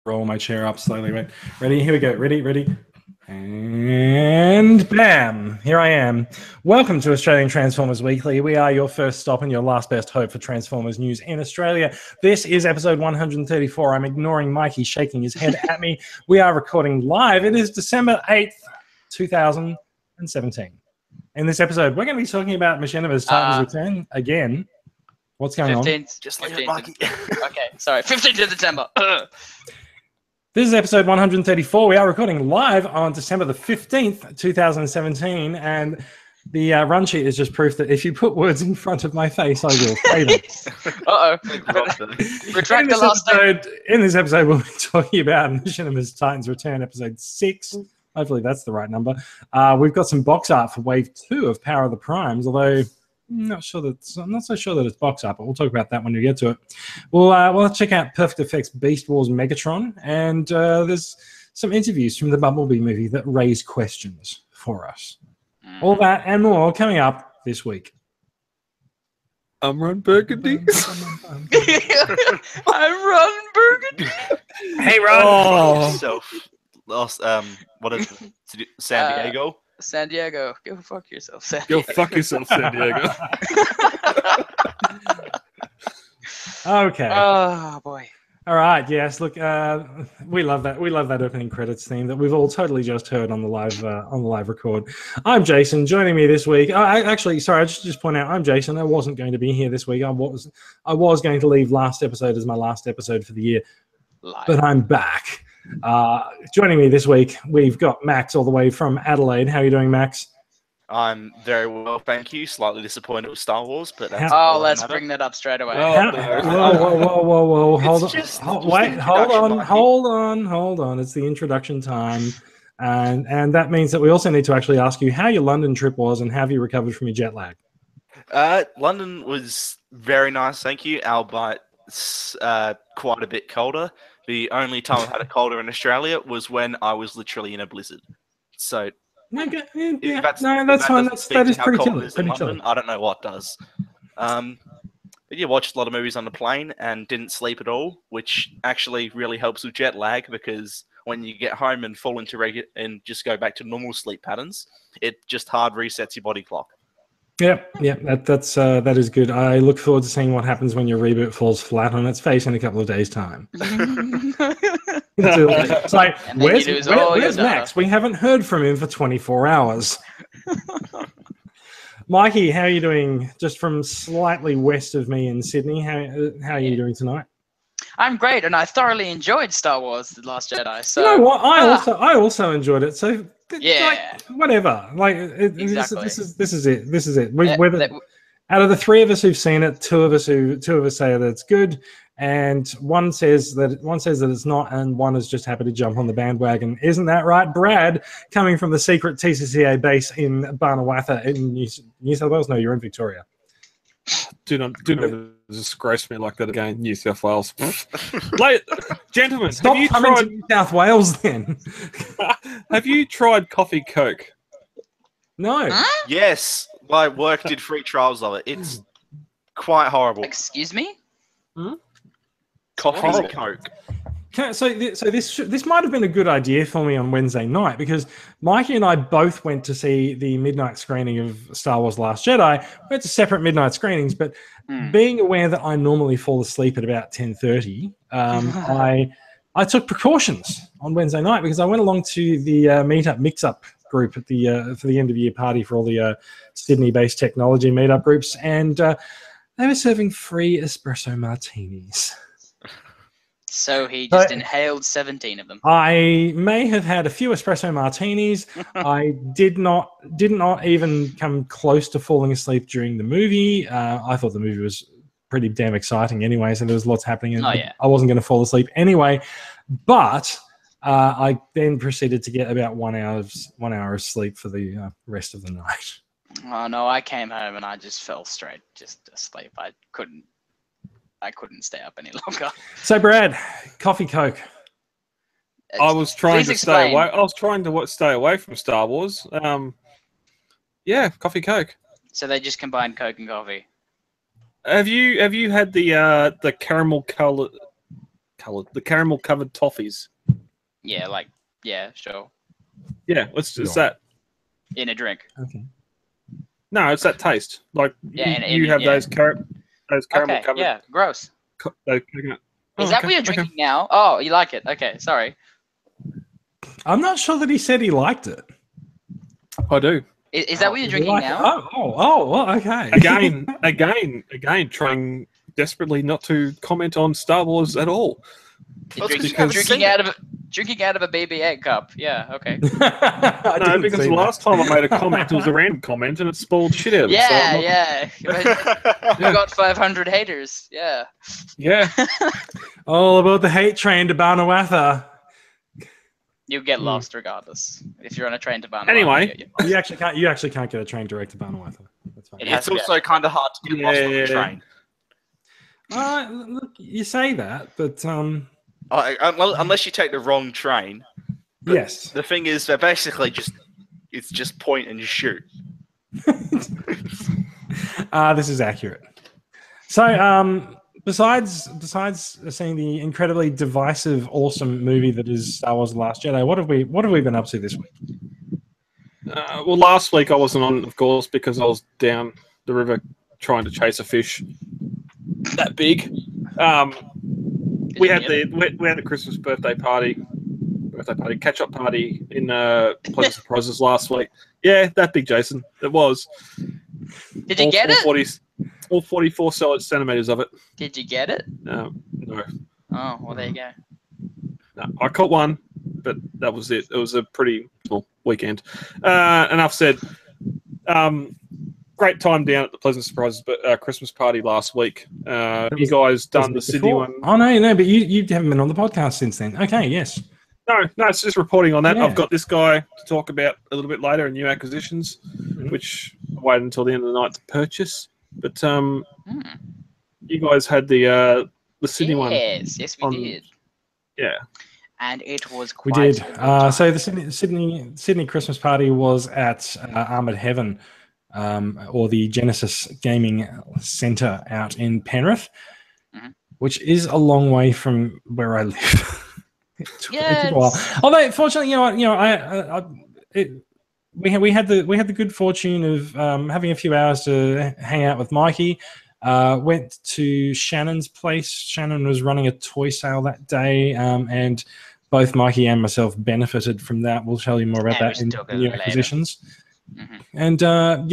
roll my chair up slowly. Right. Ready? Here we go. Ready? And bam! Here I am. Welcome to Australian Transformers Weekly. We are your first stop and your last best hope for Transformers news in Australia. This is episode 134. I'm ignoring Mikey shaking his head at me. We are recording live. It is December 8th, 2017. In this episode, we're going to be talking about Machinima's Titans Return again. What's going 15th, on? Just leave it, Mikey. Okay, sorry. 15th of December. This is episode 134. We are recording live on December the 15th, 2017. And the run sheet is just proof that if you put words in front of my face, I will say them. Uh-oh. Retract the last episode. In this episode, we'll be talking about Machinima's Titans Return, episode 6. Hopefully that's the right number. We've got some box art for wave 2 of Power of the Primes, although I'm not so sure that it's box art, but we'll talk about that when we get to it. We'll check out Perfect Effects Beast Wars Megatron, and there's some interviews from the Bumblebee movie that raise questions for us. All that and more coming up this week. I'm Ron Burgundy. I'm Ron Burgundy. Hey, Ron. What is it? San Diego? San Diego. Go fuck yourself, San Go Diego. fuck yourself, San Diego. Okay. Oh, boy. All right. Yes. Look, we love that. We love that opening credits theme that we've all totally just heard on the live record. I'm Jason. Joining me this week. I just point out I'm Jason. I wasn't going to be here this week. I was going to leave last episode as my last episode for the year, but I'm back. Joining me this week, we've got Max all the way from Adelaide. How are you doing, Max? I'm very well, thank you. Slightly disappointed with Star Wars, but that's let's bring that up straight away. Whoa. Hold on. It's the introduction time. And that means that we also need to actually ask you how your London trip was and have you recovered from your jet lag? London was very nice, thank you. Albeit quite a bit colder. The only time I've had it colder in Australia was when I was literally in a blizzard. So, that's fine. That is pretty chilly. I don't know what does. But yeah, watched a lot of movies on the plane and didn't sleep at all, which actually really helps with jet lag because when you get home and fall into and just go back to normal sleep patterns, it just hard resets your body clock. Yeah, that is good. I look forward to seeing what happens when your reboot falls flat on its face in a couple of days' time. It's like, where's Max? We haven't heard from him for 24 hours. Mikey, how are you doing? Just from slightly west of me in Sydney, how are you doing tonight? I'm great, and I thoroughly enjoyed Star Wars: The Last Jedi. So you know what? I also enjoyed it. So yeah, whatever. Exactly. This is it. Out of the three of us who've seen it, two of us say that it's good, and one says that it's not, and one is just happy to jump on the bandwagon. Isn't that right, Brad? Coming from the secret TCCA base in Barnawatha in New South Wales. No, you're in Victoria. Do not disgrace me like that again, New South Wales. Gentlemen, stop coming to New South Wales then. Have you tried Coffee Coke? No. Huh? Yes, my work did free trials of it. It's quite horrible. Excuse me? Coffee Coke. So this might have been a good idea for me on Wednesday night because Mikey and I both went to see the midnight screening of Star Wars: Last Jedi. We went to separate midnight screenings, but being aware that I normally fall asleep at about 10:30, I took precautions on Wednesday night because I went along to the mix-up group at the for the end of year party for all the Sydney-based technology meetup groups, and they were serving free espresso martinis. So he just inhaled 17 of them. I may have had a few espresso martinis. I did not even come close to falling asleep during the movie. I thought the movie was pretty damn exciting anyway, so there was lots happening. And I wasn't going to fall asleep anyway. But I then proceeded to get about 1 hour of sleep for the rest of the night. Oh no, I came home and I just fell straight just asleep. I couldn't stay up any longer. So, Brad, Coffee Coke. I was trying to stay away. I was trying to stay away from Star Wars. Yeah, Coffee Coke. So they just combined Coke and coffee. Have you had the caramel colored? The caramel covered toffees. Yeah, sure. Yeah, it's that. In a drink. Okay. No, it's that taste. Like Yeah, you have those caramel Okay, covered. yeah, gross. Those, Is that what you're drinking now? Oh, you like it? Okay, sorry. I'm not sure that he said he liked it. I do. Is that what you're drinking now? Oh, okay. Again, trying desperately not to comment on Star Wars at all. Drinking out of a BB-8 cup. Yeah, okay. No, because the last time I made a comment, it was a random comment, and it spoiled shit out of it. Yeah. We got 500 haters. Yeah. Yeah. All about the hate train to Barnawatha. You'll get lost regardless if you're on a train to Barnawatha. Anyway, you actually can't get a train direct to Barnawatha. That's fine. It's also kind of hard to get lost on the train. Look, you say that, but unless you take the wrong train. Yes. The thing is, they're basically it's just point and shoot. This is accurate. So, besides seeing the incredibly divisive, awesome movie that is Star Wars: The Last Jedi, what have we been up to this week? Well, last week I wasn't on, of course, because I was down the river trying to chase a fish that big. We had the Christmas birthday party, catch-up party in Pleasant Surprises last week. Yeah, that big, Jason. It was. Did you get it? All 44 centimeters of it. Did you get it? No. Oh, well, there you go. No, I caught one, but that was it. It was a pretty weekend. Enough said. Great time down at the Pleasant Surprises Christmas party last week. You guys done the Sydney one? Oh, no, but you haven't been on the podcast since then. Okay, yes. No, it's just reporting on that. Yeah. I've got this guy to talk about a little bit later in new acquisitions, which I waited until the end of the night to purchase. But you guys had the Sydney one. Yes, we did. Yeah. And it was we quite. did. So the Sydney Christmas party was at Armoured Heaven, or the Genesis Gaming Centre out in Penrith, which is a long way from where I live. It took a while. Although, fortunately, we had the good fortune of having a few hours to hang out with Mikey. Went to Shannon's place. Shannon was running a toy sale that day, and both Mikey and myself benefited from that. We'll tell you more about that in new acquisitions. And then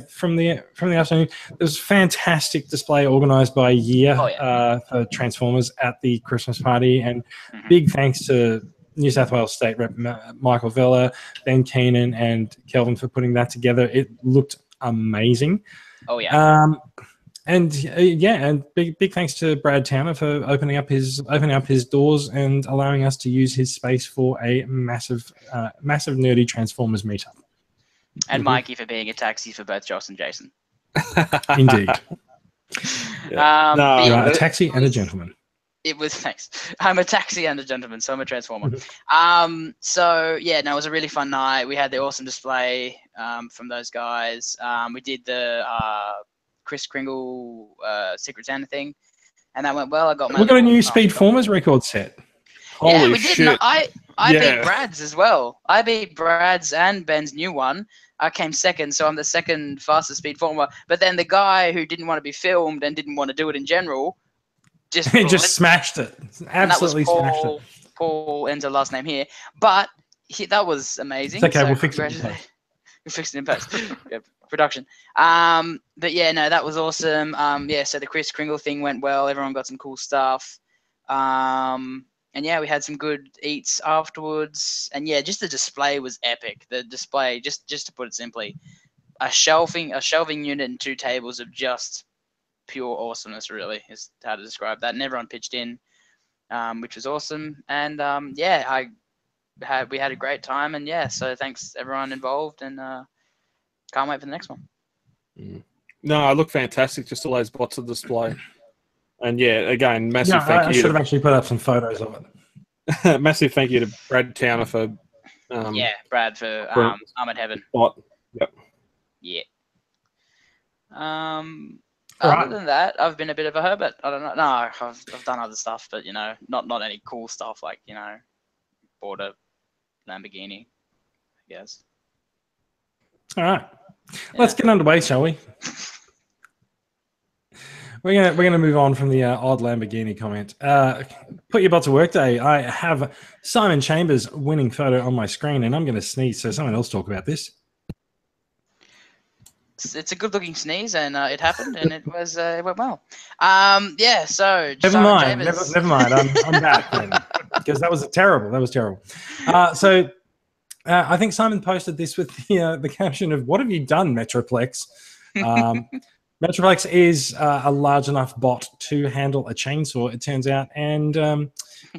from the afternoon, there was a fantastic display organised by Year for Transformers at the Christmas party, and big thanks to New South Wales State Rep Michael Vella, Ben Keenan, and Kelvin for putting that together. It looked amazing. And big thanks to Brad Towner for opening up his doors and allowing us to use his space for a massive nerdy Transformers meetup. And Mikey for being a taxi for both Joss and Jason. Indeed. No, you are a taxi and a gentleman. It was thanks. I'm a taxi and a gentleman, so I'm a Transformer. It was a really fun night. We had the awesome display from those guys. We did the Kris Kringle Secret Santa thing, and that went well. We got a new Speedformers record set. Holy we shit! did. I beat Brad's as well. I beat Brad's and Ben's new one. I came second, so I'm the second fastest Speedformer. But then the guy who didn't want to be filmed and didn't want to do it in general just smashed it. Absolutely smashed it. Paul ends the last name here, but that was amazing. It's okay, we'll fix it. We fixed it in post. Production. But yeah, no, that was awesome. So the Kris Kringle thing went well. Everyone got some cool stuff. And yeah, we had some good eats afterwards. And yeah, just the display was epic. The display, just to put it simply, a shelving unit and two tables of just pure awesomeness, really, is how to describe that. And everyone pitched in, which was awesome. And we had a great time. And yeah, so thanks everyone involved, and can't wait for the next one. No, I look fantastic. Just all those bots of display. And yeah, again, massive thank you. I should have actually put up some photos of it. Massive thank you to Brad Towner for. Brad for Armoured Heaven. Bot. Yep. Yeah. Other than that, I've been a bit of a hermit. I don't know. No, I've done other stuff, but not any cool stuff like bought a Lamborghini, I guess. All right, let's get underway, shall we? We're gonna move on from the odd Lamborghini comment. Put your butt to work day. I have Simon Chambers' winning photo on my screen, and I'm going to sneeze. So someone else talk about this. It's a good-looking sneeze, and it happened, and it went well. Yeah. So never mind. Chambers... Never mind. I'm back then, because that was terrible. That was terrible. I think Simon posted this with the caption of "What have you done, Metroplex?" Metroplex is a large enough bot to handle a chainsaw, it turns out, and I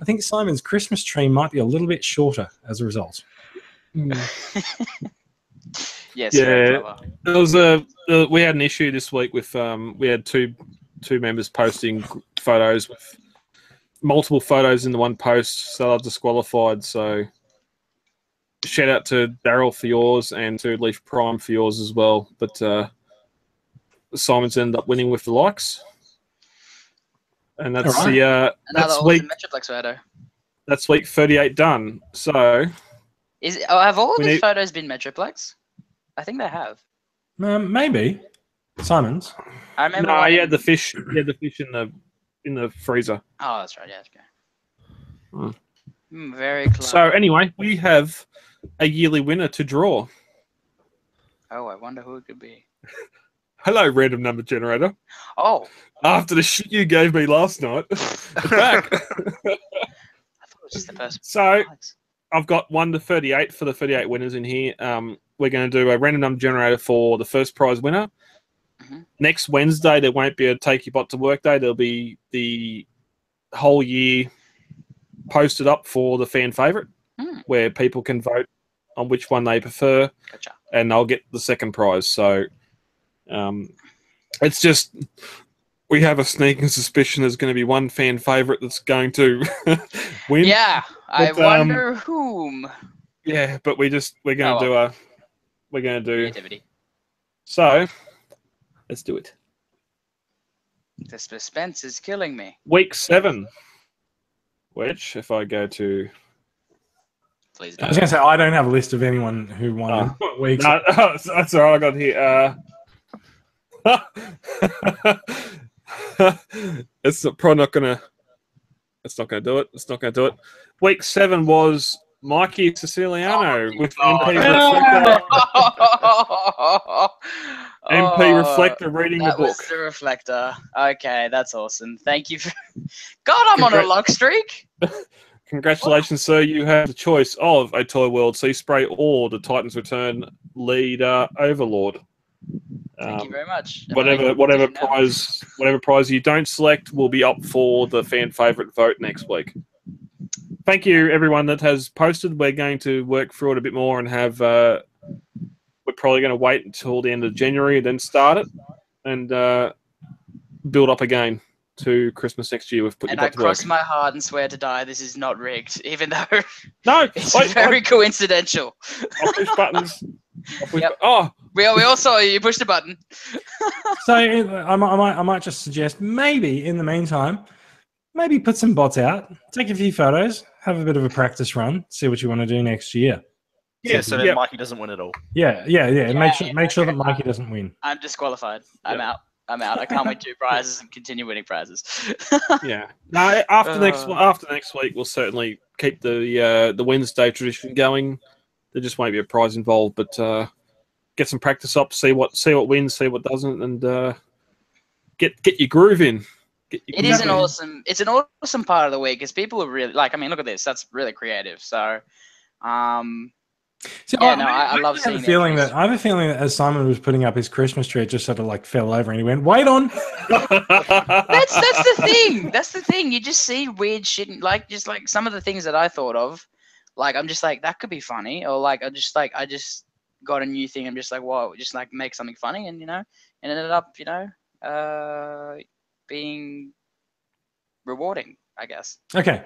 think Simon's Christmas tree might be a little bit shorter as a result. Yes. Yeah, there was we had an issue this week with we had two members posting photos with multiple photos in the one post, so they're disqualified. So shout out to Daryl for yours and to Leaf Prime for yours as well, but. Simon's ended up winning with the likes, and that's right. That's week Metroplex photo. That's week 38 done. So, have all of his photos been Metroplex? I think they have. Maybe Simon's. I remember. No, he had the fish. He had the fish in the freezer. Oh, that's right. Yeah. Okay. Very close. So anyway, we have a yearly winner to draw. Oh, I wonder who it could be. Hello, random number generator. Oh. After the shit you gave me last night, back. I thought it was just the first. So, I've got 1 to 38 for the 38 winners in here. We're going to do a random number generator for the first prize winner. Mm-hmm. Next Wednesday, there won't be a Take Your Bot to Work day. There'll be the whole year posted up for the fan favourite, where people can vote on which one they prefer. Gotcha. And they'll get the second prize. So, it's just we have a sneaking suspicion there's going to be one fan favourite that's going to win. Yeah, I wonder whom. Yeah, but we're going to do creativity. So, let's do it. The suspense is killing me. Week 7, which if I go to. Please I was going to say I don't have a list of anyone who won weeks. No, that's all right. I got here. It's probably not gonna. It's not gonna do it. It's not gonna do it. Week 7 was Mikey Siciliano with MP Reflector. MP Reflector reading the book. That was the Reflector. Okay, that's awesome. Thank you for. God, I'm on a luck streak. Congratulations, sir. You have the choice of a Toy World Sea Spray or the Titans Return Leader Overlord. Thank you very much. Whatever prize you don't select will be up for the fan favourite vote next week. Thank you, everyone that has posted. We're going to work through it a bit more and have. We're probably going to wait until the end of January, then start it and build up again to Christmas next year. We've put. And I cross my heart and swear to die this is not rigged, even though it's very coincidental. I'll push buttons. We all saw you push the button. So I might just suggest maybe in the meantime, maybe put some bots out, take a few photos, have a bit of a practice run, see what you want to do next year. Yeah, so that Mikey doesn't win at all. Yeah. Make sure that Mikey doesn't win. I'm disqualified. I'm out. I can't win 2 prizes and continue winning prizes. Yeah. No, after next week, we'll certainly keep the Wednesday tradition going. There just won't be a prize involved, but get some practice up, see what wins, see what doesn't, and get your groove in. It's an awesome part of the week because people are really look at this. That's really creative. So, I love seeing it. I have a feeling that as Simon was putting up his Christmas tree, it just sort of like fell over and he went, "Wait on." That's the thing. That's the thing. You just see weird shit, just some of the things that I thought of. I'm just like, that could be funny, or I just got a new thing. I'm just like, whoa, just make something funny, and and it ended up, being rewarding, I guess. Okay.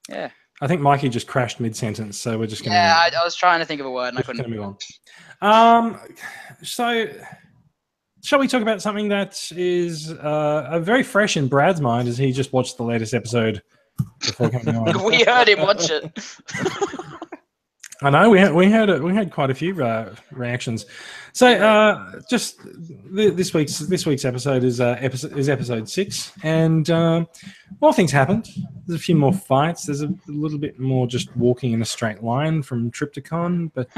Yeah. I think Mikey just crashed mid-sentence, so we're just going to... Yeah, I was trying to think of a word and I couldn't. Move on. So shall we talk about something that is very fresh in Brad's mind as he just watched the latest episode before coming on? We heard him watch it. I know we had quite a few reactions. So just this week's episode is episode 6, and more things happened. There's a few more fights. There's a little bit more just walking in a straight line from Triptychon, but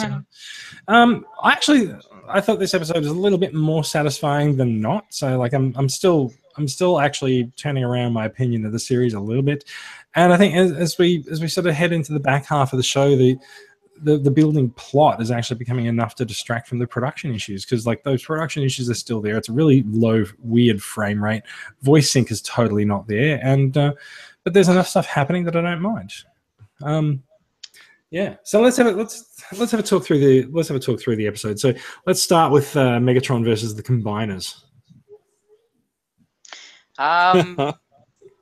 I thought this episode was a little bit more satisfying than not. So like I'm still actually turning around my opinion of the series a little bit, and I think as we sort of head into the back half of the show, the building plot is actually becoming enough to distract from the production issues, because like those production issues are still there. It's a really low, weird frame rate. Voice sync is totally not there, and but there's enough stuff happening that I don't mind. Yeah. So let's have a talk through the episode. So let's start with Megatron versus the Combiners.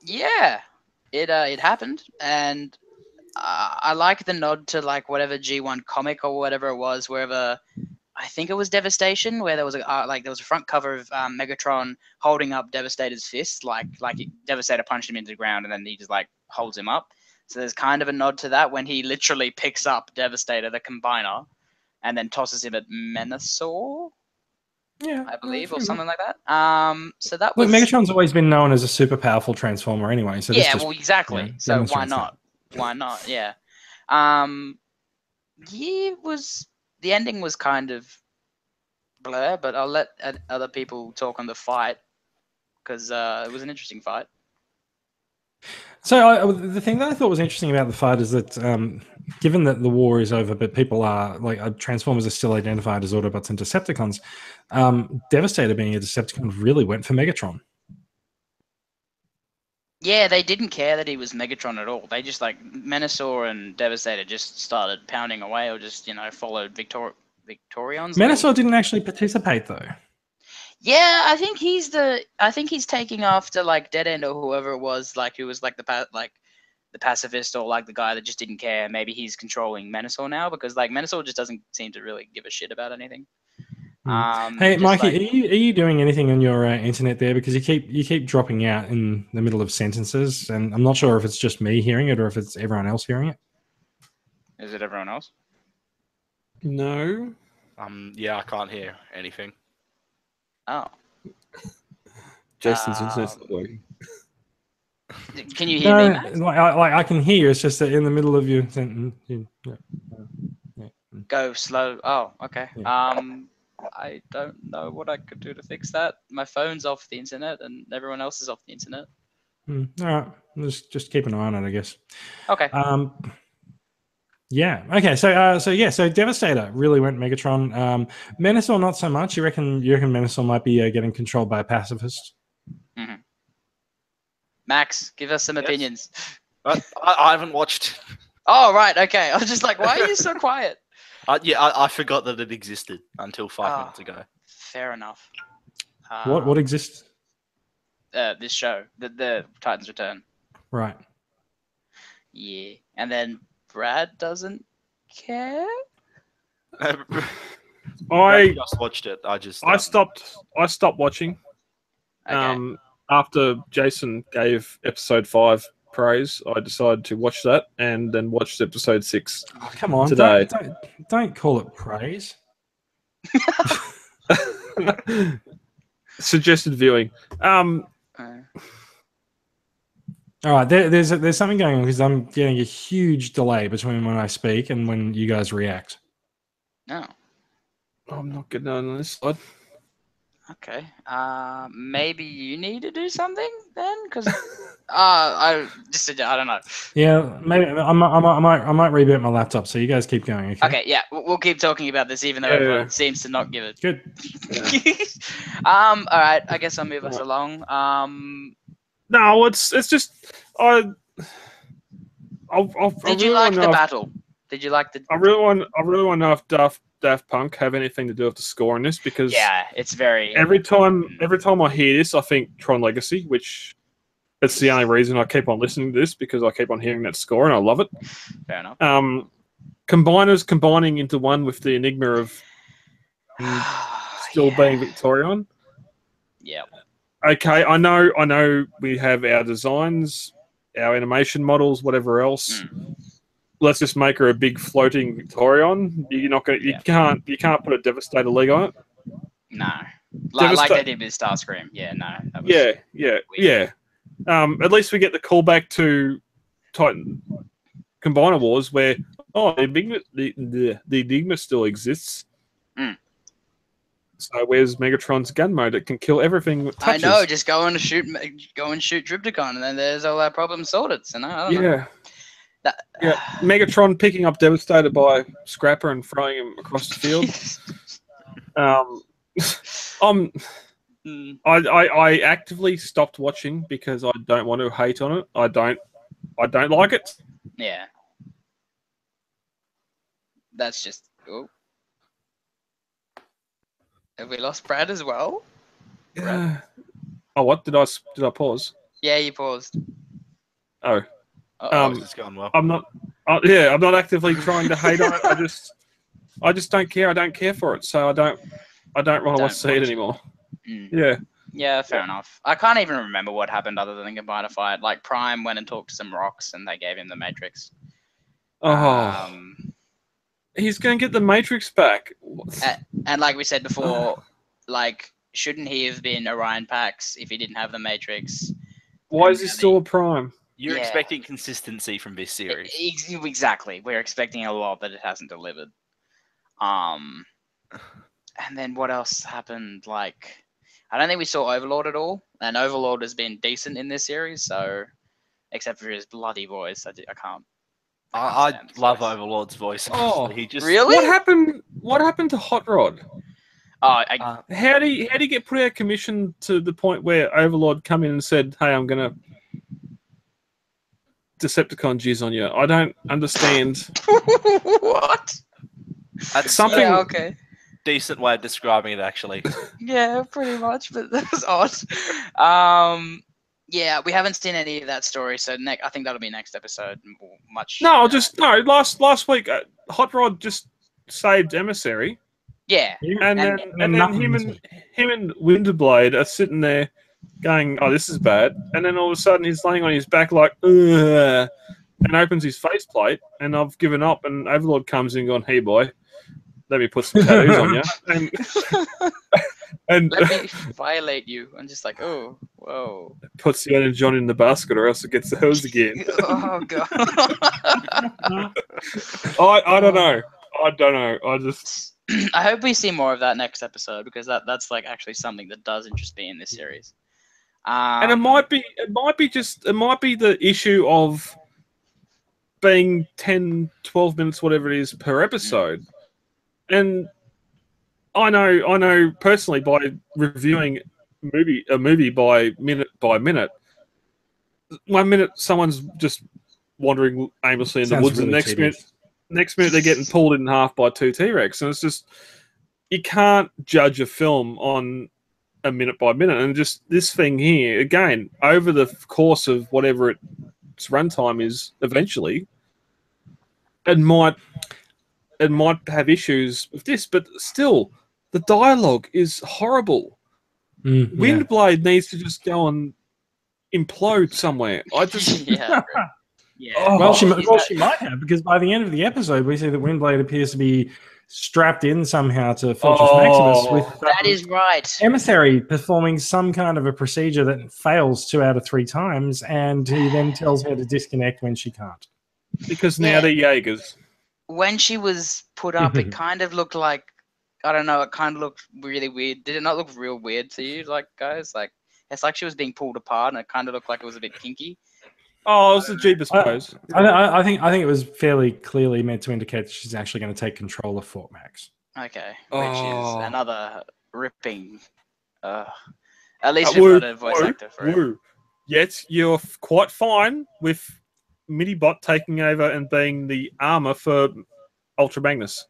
Yeah, it happened, and I like the nod to like whatever G1 comic or whatever it was, wherever I think it was Devastation, where there was a front cover of Megatron holding up Devastator's fist, like Devastator punched him into the ground and then he just like holds him up. So there's kind of a nod to that when he literally picks up Devastator, the Combiner, and then tosses him at Menasor. Yeah, I believe, or something like that. So that was. Look, Megatron's always been known as a super powerful transformer, anyway. So yeah, well, exactly. So why not? Why not? Yeah. The ending was kind of blur, but I'll let other people talk on the fight because it was an interesting fight. So the thing that I thought was interesting about the fight is that given that the war is over, but people are Transformers are still identified as Autobots and Decepticons, Devastator being a Decepticon really went for Megatron. Yeah, they didn't care that he was Megatron at all. They just like Menasor and Devastator just started pounding away, or just followed Victorions. Menasor didn't actually participate though. Yeah, I think he's taking after like Dead End or whoever it was, like who was like the pacifist, or like the guy that just didn't care. Maybe he's controlling Menasor now, because like Menasor just doesn't seem to really give a shit about anything. Hey, Mikey, are you doing anything on your internet there? Because you keep dropping out in the middle of sentences, and I'm not sure if it's just me hearing it or if it's everyone else hearing it. Is it everyone else? No. Yeah, I can't hear anything. Oh. Justin's internet's not working. Can you hear me, Max? I can hear. It's just that in the middle of your sentence. Go slow. Oh, okay. Yeah. I don't know what I could do to fix that. My phone's off the internet, and everyone else is off the internet. All right. Just keep an eye on it, I guess. Okay. Yeah. Okay. So Devastator really went Megatron. Menasor not so much. You reckon Menasor might be getting controlled by a pacifist? Mm-hmm. Max, give us some opinions. I haven't watched. Oh right. Okay. I was just like, why are you so quiet? I forgot that it existed until 5 minutes ago. Fair enough. What exists? This show, the Titans Return. Right. Yeah, and then Brad doesn't care. I just watched it. I stopped watching. Okay. After Jason gave episode 5 praise, I decided to watch that and then watched episode 6. Oh, come on, today. Don't call it praise. Suggested viewing. All right, there's something going on because I'm getting a huge delay between when I speak and when you guys react. No. I'm not getting on this side. Okay. Maybe you need to do something then, because I don't know. Yeah, maybe I might reboot my laptop. So you guys keep going. Okay. Okay. Yeah, we'll keep talking about this, even though everyone seems to not give it. Good. All right. I guess I'll move us along. No, it's just Did you like the battle? Did you like the? I really want to know if Daft Punk have anything to do with the score in this, because it's very every time I hear this, I think Tron Legacy, which that's the only reason I keep on listening to this, because I keep on hearing that score and I love it. Fair enough. Combiners combining into one with the enigma of still being Victorion. Yeah. Okay, I know. We have our designs, our animation models, whatever else. Let's just make her a big floating Victorion. You're not gonna. You can't put a Devastator leg on it. No. Like they did with Starscream. Yeah. No. That was Yeah. At least we get the callback to Titan Combiner Wars, where the Enigma still exists. So where's Megatron's gun mode? It can kill everything it touches. I know. Just go and shoot Dripticon, and then there's all our problems sorted. So no, I don't know. Yeah, Megatron picking up Devastator by Scrapper and throwing him across the field. I actively stopped watching because I don't want to hate on it. I don't like it. Yeah. That's just. Oh. Have we lost Brad as well? Yeah. Oh, what did I pause? Yeah, you paused. Oh. It's going well. I'm not. I'm not actively trying to hate on it. I just don't care. I don't care for it, so I don't want to see it anymore. Yeah. Yeah, fair enough. I can't even remember what happened other than Combiner fight. Like Prime went and talked to some rocks, and they gave him the Matrix. He's going to get the Matrix back. And like we said before, like, shouldn't he have been Orion Pax if he didn't have the Matrix? Why is he still a Prime? You're expecting consistency from this series. Exactly. We're expecting a lot, but it hasn't delivered. And then what else happened? Like, I don't think we saw Overlord at all. And Overlord has been decent in this series, so except for his bloody voice, I can't. I love Overlord's voice. Oh, he just really? What happened to Hot Rod? How do you get put out of commission to the point where Overlord come in and said, "Hey, I'm gonna Decepticon jizz on you"? I don't understand. What? That's something. Yeah, okay. Decent way of describing it, actually. Yeah, pretty much, but that was odd. Yeah, we haven't seen any of that story, so I think that'll be next episode. Last week, Hot Rod just saved Emissary. Yeah, and then him and Winterblade are sitting there going, "Oh, this is bad," and then all of a sudden he's laying on his back like, "Ugh," and opens his faceplate, and I've given up, and Overlord comes in going, "Hey, boy, let me put some tattoos on you." And let me violate you. I'm just like, oh, whoa. Puts the John in the basket, or else it gets the hose again. Oh god. I don't know. I just. I hope we see more of that next episode because that's like actually something that does interest me in this series. And it might be the issue of being 10, 12 minutes, whatever it is per episode. And I know personally by reviewing a movie by minute, 1 minute someone's just wandering aimlessly in the woods, really and next minute they're getting pulled in half by two T-Rex, and it's just you can't judge a film on a minute by minute. And just this thing here again over the course of whatever its runtime is, eventually it might have issues with this, but still. The dialogue is horrible. Windblade needs to just go and implode somewhere. I just yeah. Oh. Well, she might have, because by the end of the episode, we see that Windblade appears to be strapped in somehow to Fortress Maximus with that is right. Emissary performing some kind of a procedure that fails 2 out of 3 times, and he then tells her to disconnect when she can't. Because now they're Jaegers. When she was put up, it kind of looked like, I don't know, it kind of looked really weird. Did it not look real weird to you, like, guys? Like, it's like she was being pulled apart, and it kind of looked like it was a bit kinky. Oh, it was the Jeebus pose. I think it was fairly clearly meant to indicate she's actually going to take control of Fort Max. Okay, which is another ripping. At least we've got a voice actor for it. Yet you're quite fine with Minibot taking over and being the armor for Ultra Magnus.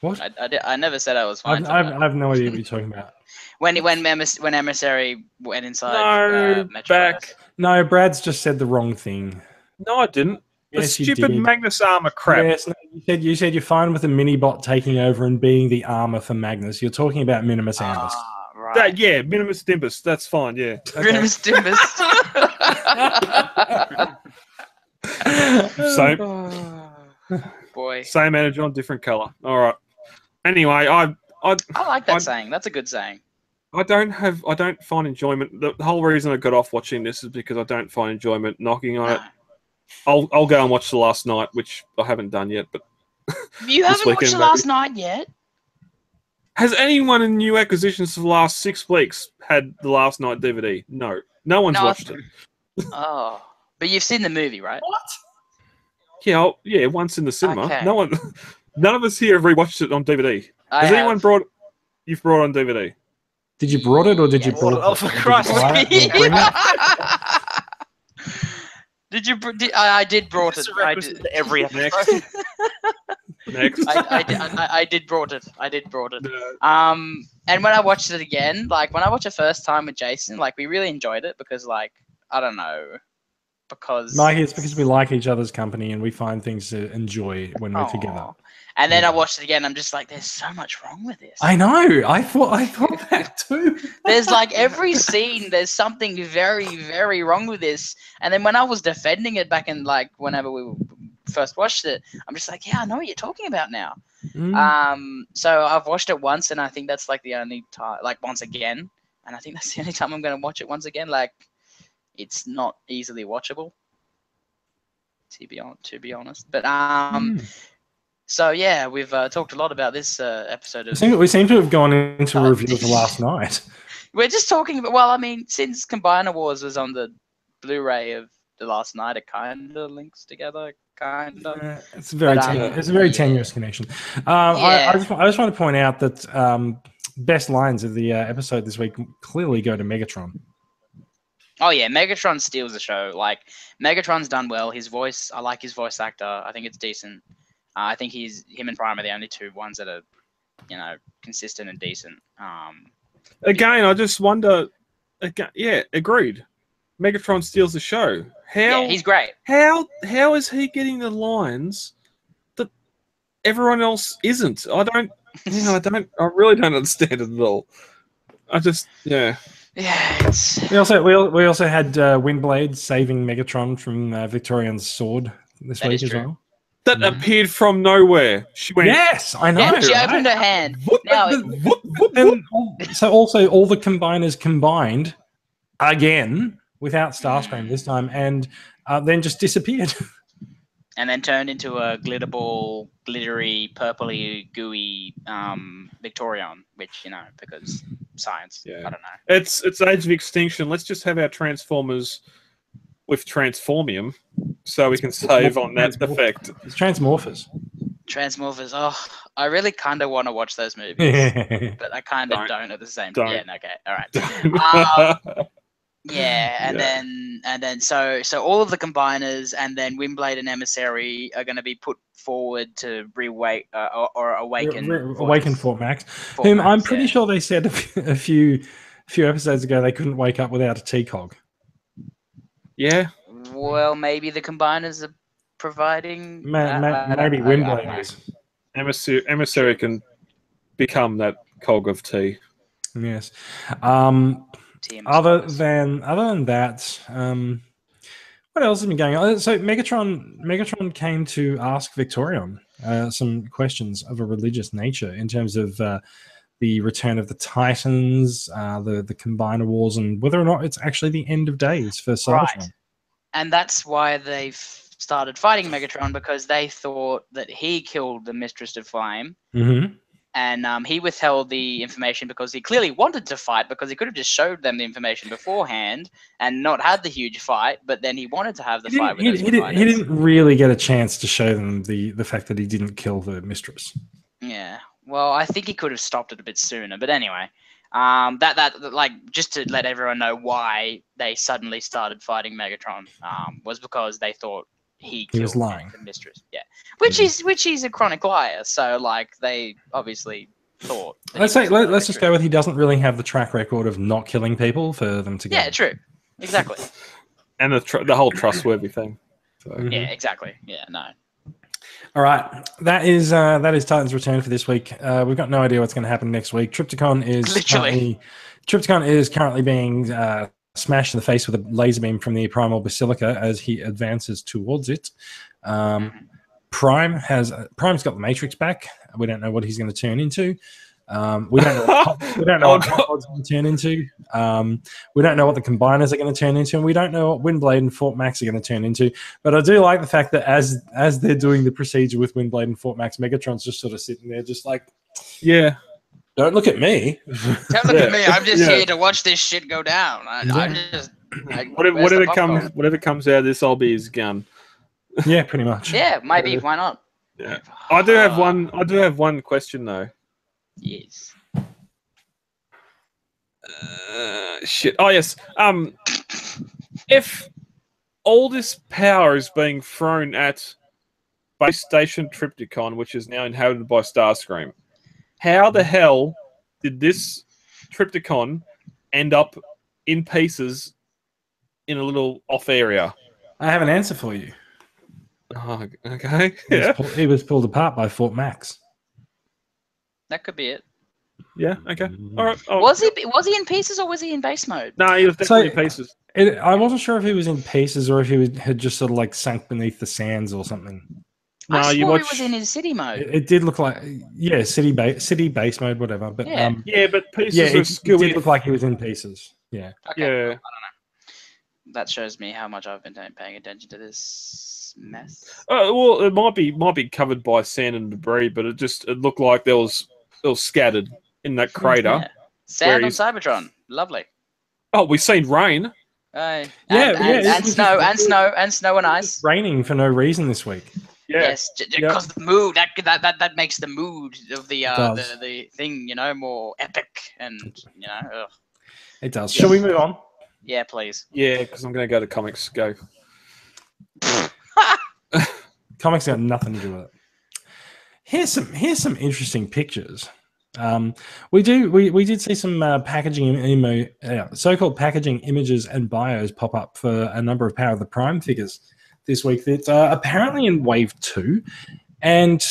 What? I never said I was fine. I have no idea what you're talking about. When Emissary went inside back. No, Brad's just said the wrong thing. No, I didn't. Yes, the stupid Magnus armor crap. Yes, no, you said you're fine with the Minibot taking over and being the armor for Magnus. You're talking about Minimus Ambus. right. Yeah, minimus dimbus. That's fine. Yeah. Okay. Minimus dimbus. Same, Oh, boy. same energon, different color. All right. Anyway, I like that saying. That's a good saying. I don't find enjoyment. The whole reason I got off watching this is because I don't find enjoyment knocking on it. I'll go and watch The Last Night, which I haven't done yet. But You haven't watched The Last Night yet? Has anyone in new acquisitions for the last 6 weeks had The Last Night DVD? No. No one's watched it. Oh. But you've seen the movie, right? What? Yeah, once in the cinema. Okay. None of us here have rewatched it on DVD. Has anyone brought on DVD? Did you brought it or did you brought it? Oh, for Christ's sake. I did brought it. I did every episode. Next. I did brought it. And when I watched it again, like when I watched it first time with Jason, like we really enjoyed it because like I don't know, because Mikey, it's because we like each other's company and we find things to enjoy when we're together. And then I watched it again. I'm just like, there's so much wrong with this. I know. I thought that too. There's like every scene, there's something very, very wrong with this. And then when I was defending it back in like whenever we first watched it, I'm just like, yeah, I know what you're talking about now. So I've watched it once, and I think that's like the only time, like once again, and I think that's the only time I'm going to watch it once again. Like, it's not easily watchable, to be honest. But so yeah, we've talked a lot about this episode. We seem to have gone into a review of The Last Night. We're just talking about. Well, I mean, since Combiner Wars was on the Blu-ray of The Last Night, it kind of links together. It's a very tenuous connection. I just want to point out that best lines of the episode this week clearly go to Megatron. Oh yeah, Megatron steals the show. Like Megatron's done well. His voice, I like his voice actor. I think it's decent. I think him and Prime are the only two ones that are, consistent and decent. Again, I just wonder. Yeah, agreed. Megatron steals the show. How? Yeah, he's great. How is he getting the lines that everyone else isn't? I really don't understand it at all. Yeah. Yeah. We also had Windblade saving Megatron from Victorian's sword this week as well. That appeared from nowhere. She went. Yes, I know. Yeah, she opened her hand. So also all the combiners combined again without Starscream this time, and then just disappeared. And then turned into a glittery, purpley, gooey Victorion, which because science. Yeah. I don't know. It's Age of Extinction. Let's just have our Transformers with Transformium, so we can save on that effect. It's Transmorphers. Oh, I really kind of want to watch those movies, but I kind of don't at the same time. Yeah, okay, all right. Yeah, and then so all of the combiners and then Windblade and Emissary are going to be put forward to awaken Fort Max, whom I'm pretty sure they said a few episodes ago they couldn't wake up without a T-Cog. Yeah. Well, maybe the combiners are providing. Maybe Windblade is. Emissary can become that cog of tea. Yes. Other than that, what else has been going on? So Megatron came to ask Victorion some questions of a religious nature in terms of the return of the Titans, the Combiner Wars, and whether or not it's actually the end of days for Cybertron. Right. And that's why they've started fighting Megatron, because they thought that he killed the Mistress of Flame. Mm-hmm. And he withheld the information because he clearly wanted to fight, because he could have just showed them the information beforehand and not had the huge fight, but then he wanted to have the fight with those combiners. He didn't really get a chance to show them the fact that he didn't kill the Mistress. Yeah. Well, I think he could have stopped it a bit sooner. But anyway, that just to let everyone know why they suddenly started fighting Megatron was because they thought he was lying. The Mistress. Yeah, which he's a chronic liar. So like they obviously thought. Let's just go with he doesn't really have the track record of not killing people for them to go. Yeah, true. Exactly. And the whole trustworthy thing. So. Yeah, exactly. Yeah, no. All right, that is Titan's Return for this week. We've got no idea what's going to happen next week. Trypticon is currently being smashed in the face with a laser beam from the Primal Basilica as he advances towards it. Prime's got the Matrix back. We don't know what he's going to turn into. We don't know what Hotrod's going to turn into. We don't know what the combiners are going to turn into, and we don't know what Windblade and Fort Max are going to turn into. But I do like the fact that as they're doing the procedure with Windblade and Fort Max, Megatron's just sort of sitting there, just like, yeah. Don't look at me. Don't look at me. I'm just here to watch this shit go down. Whatever comes out of this, I'll be his gun. Yeah, pretty much. Yeah, maybe. Why not? Yeah. I do have one question though. Yes. Shit. Oh yes. If all this power is being thrown at base station Trypticon, which is now inhabited by Starscream, how the hell did this Trypticon end up in pieces in a little off area? I have an answer for you. Oh, okay. He was pulled apart by Fort Max. That could be it. Yeah. Okay. All right. Oh. Was he in pieces or was he in base mode? No, he was definitely in pieces. I wasn't sure if he was in pieces or if he had just sort of like sunk beneath the sands or something. I swore he was in his city mode. It did look like, city base mode, whatever. But but pieces. It did look like he was in pieces. Yeah. Okay. Yeah. I don't know. That shows me how much I've been paying attention to this mess. Well, it might be covered by sand and debris, but it looked like it was scattered in that crater. Yeah. Sand on Cybertron, lovely. Oh, we've seen rain. And snow and ice. It's raining for no reason this week. Yeah. Yes, because the mood that makes the mood of the thing, more epic and Ugh. It does. Shall we move on? Yeah, please. Yeah, because I'm going to go to Comics Go. Comics got nothing to do with it. Here's some interesting pictures. We did see some so-called packaging images and bios pop up for a number of Power of the Prime figures this week. That's apparently in Wave 2, and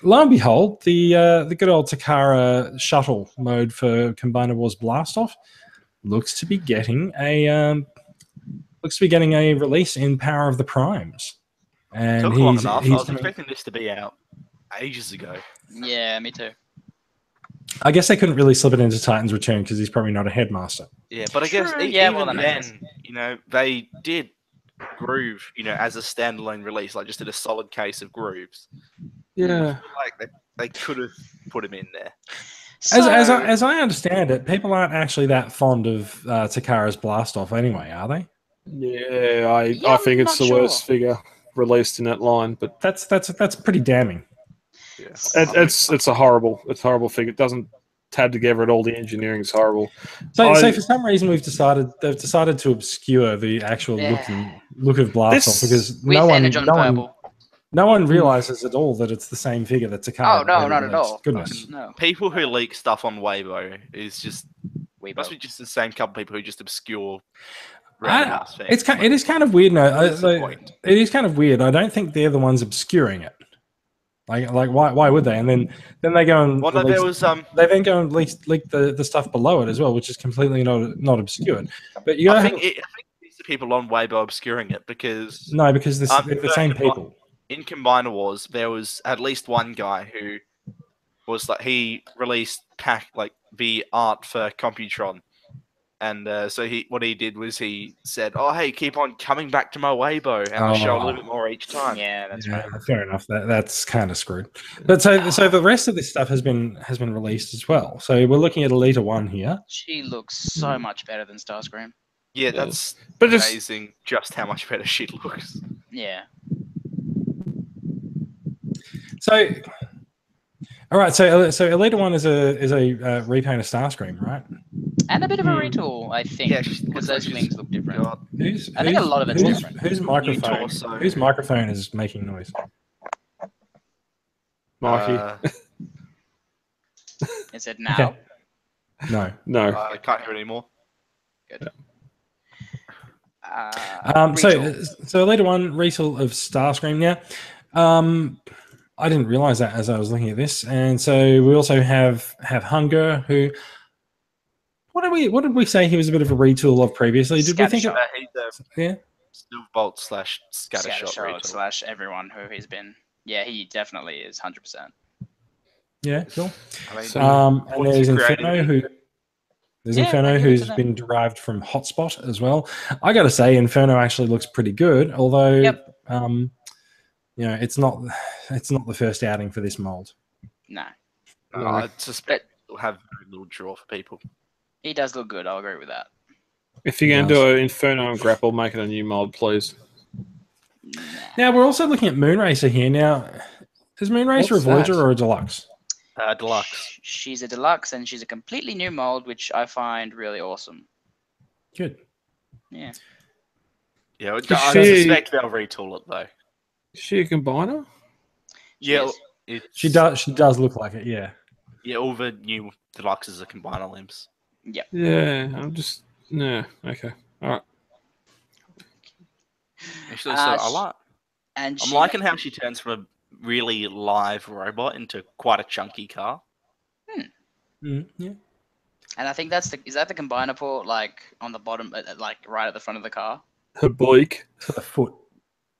lo and behold, the good old Takara shuttle mode for Combiner Wars Blastoff looks to be getting a release in Power of the Primes. And took long enough. I was expecting this to be out ages ago. Yeah, me too. I guess they couldn't really slip it into Titan's Return because he's probably not a headmaster. Yeah, but I guess even then, they did Groove, as a standalone release, like just did a solid case of Grooves. Yeah, like they could have put him in there. As I understand it, people aren't actually that fond of Takara's Blastoff anyway, are they? Yeah, I think it's the worst figure released in that line, but that's pretty damning. Yeah. It's a horrible figure. It doesn't tab together at all. The engineering is horrible. So for some reason they've decided to obscure the actual look of Blastoff because no one realizes at all that it's the same figure that Takara. Oh no, not at all. Goodness. No. People who leak stuff on Weibo is just must be just the same couple of people who just obscure. It is kind of weird. No, it is kind of weird. I don't think they're the ones obscuring it. Like why would they? And then they go and they then go and leak the stuff below it as well, which is completely not obscured. But I think it's the people on Weibo obscuring it because they're the same people. In Combiner Wars, there was at least one guy who was he released the art for Computron. And so what he did was he said, "Oh, hey, keep on coming back to my Weibo, and I'll show a little bit more each time." Yeah, that's right. Fair enough. That's kind of screwed. But so the rest of this stuff has been released as well. So we're looking at Elita 1 here. She looks so much better than Starscream. Yeah, that's amazing. Just how much better she looks. Yeah. So. All right, so Elita 1 is a repaint of Starscream, right? And a bit of a retool, I think, because those wings look different. I think a lot of it's different. Whose microphone is making noise? Marky. Is it now? Okay. No. I can't hear it anymore. Good. So Elita 1 retool of Starscream. Yeah. I didn't realize that as I was looking at this. And so we also have Hunger, who what did we say he was a bit of a retool of previously? Did we think Scattershot. He's a yeah? Silverbolt / Scattershot Scattershot retool. / everyone who he's been. Yeah, he definitely is 100%. Yeah, cool. I mean, And there's Inferno, who's Inferno. been derived from Hotspot as well. I got to say, Inferno actually looks pretty good, although it's not the first outing for this mold. No. I suspect it'll have very little draw for people. He does look good. I'll agree with that. If you're going to do an Inferno and Grapple, make it a new mold, please. Nah. Now, we're also looking at Moonracer here. Now, is Moonracer a Voyager or a Deluxe? Deluxe. She's a deluxe, and she's a completely new mold, which I find really awesome. Good. Yeah. Yeah, I suspect they'll retool it, though. Is she a combiner? Yeah. She does look like it, yeah. Yeah, all the new Deluxes are combiner limbs. Yep. Yeah, okay. All right. Actually, I'm And liking how she turns from a really live robot into quite a chunky car. Yeah. And I think is that the combiner port, like on the bottom, like right at the front of the car? Her beak. For the foot.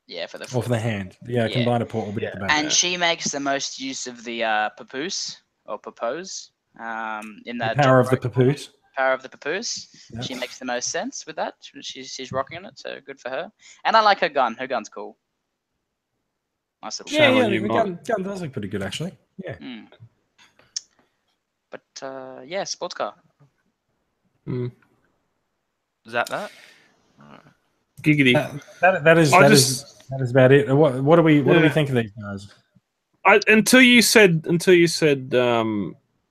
Yeah, for the Or foot. for the hand. Yeah, Yeah. combiner port will be at the back. And she makes the most use of the papoose or papose. In that the power of the papoose. Power of the papoose. Yep. She makes the most sense with that. She's rocking it, so good for her. And I like her gun. Her gun's cool. Nice little Yeah, the gun does look pretty good, actually. Yeah. But sports car. Mm. Is that? Giggity. That is about it. What do we think of these guys? Until you said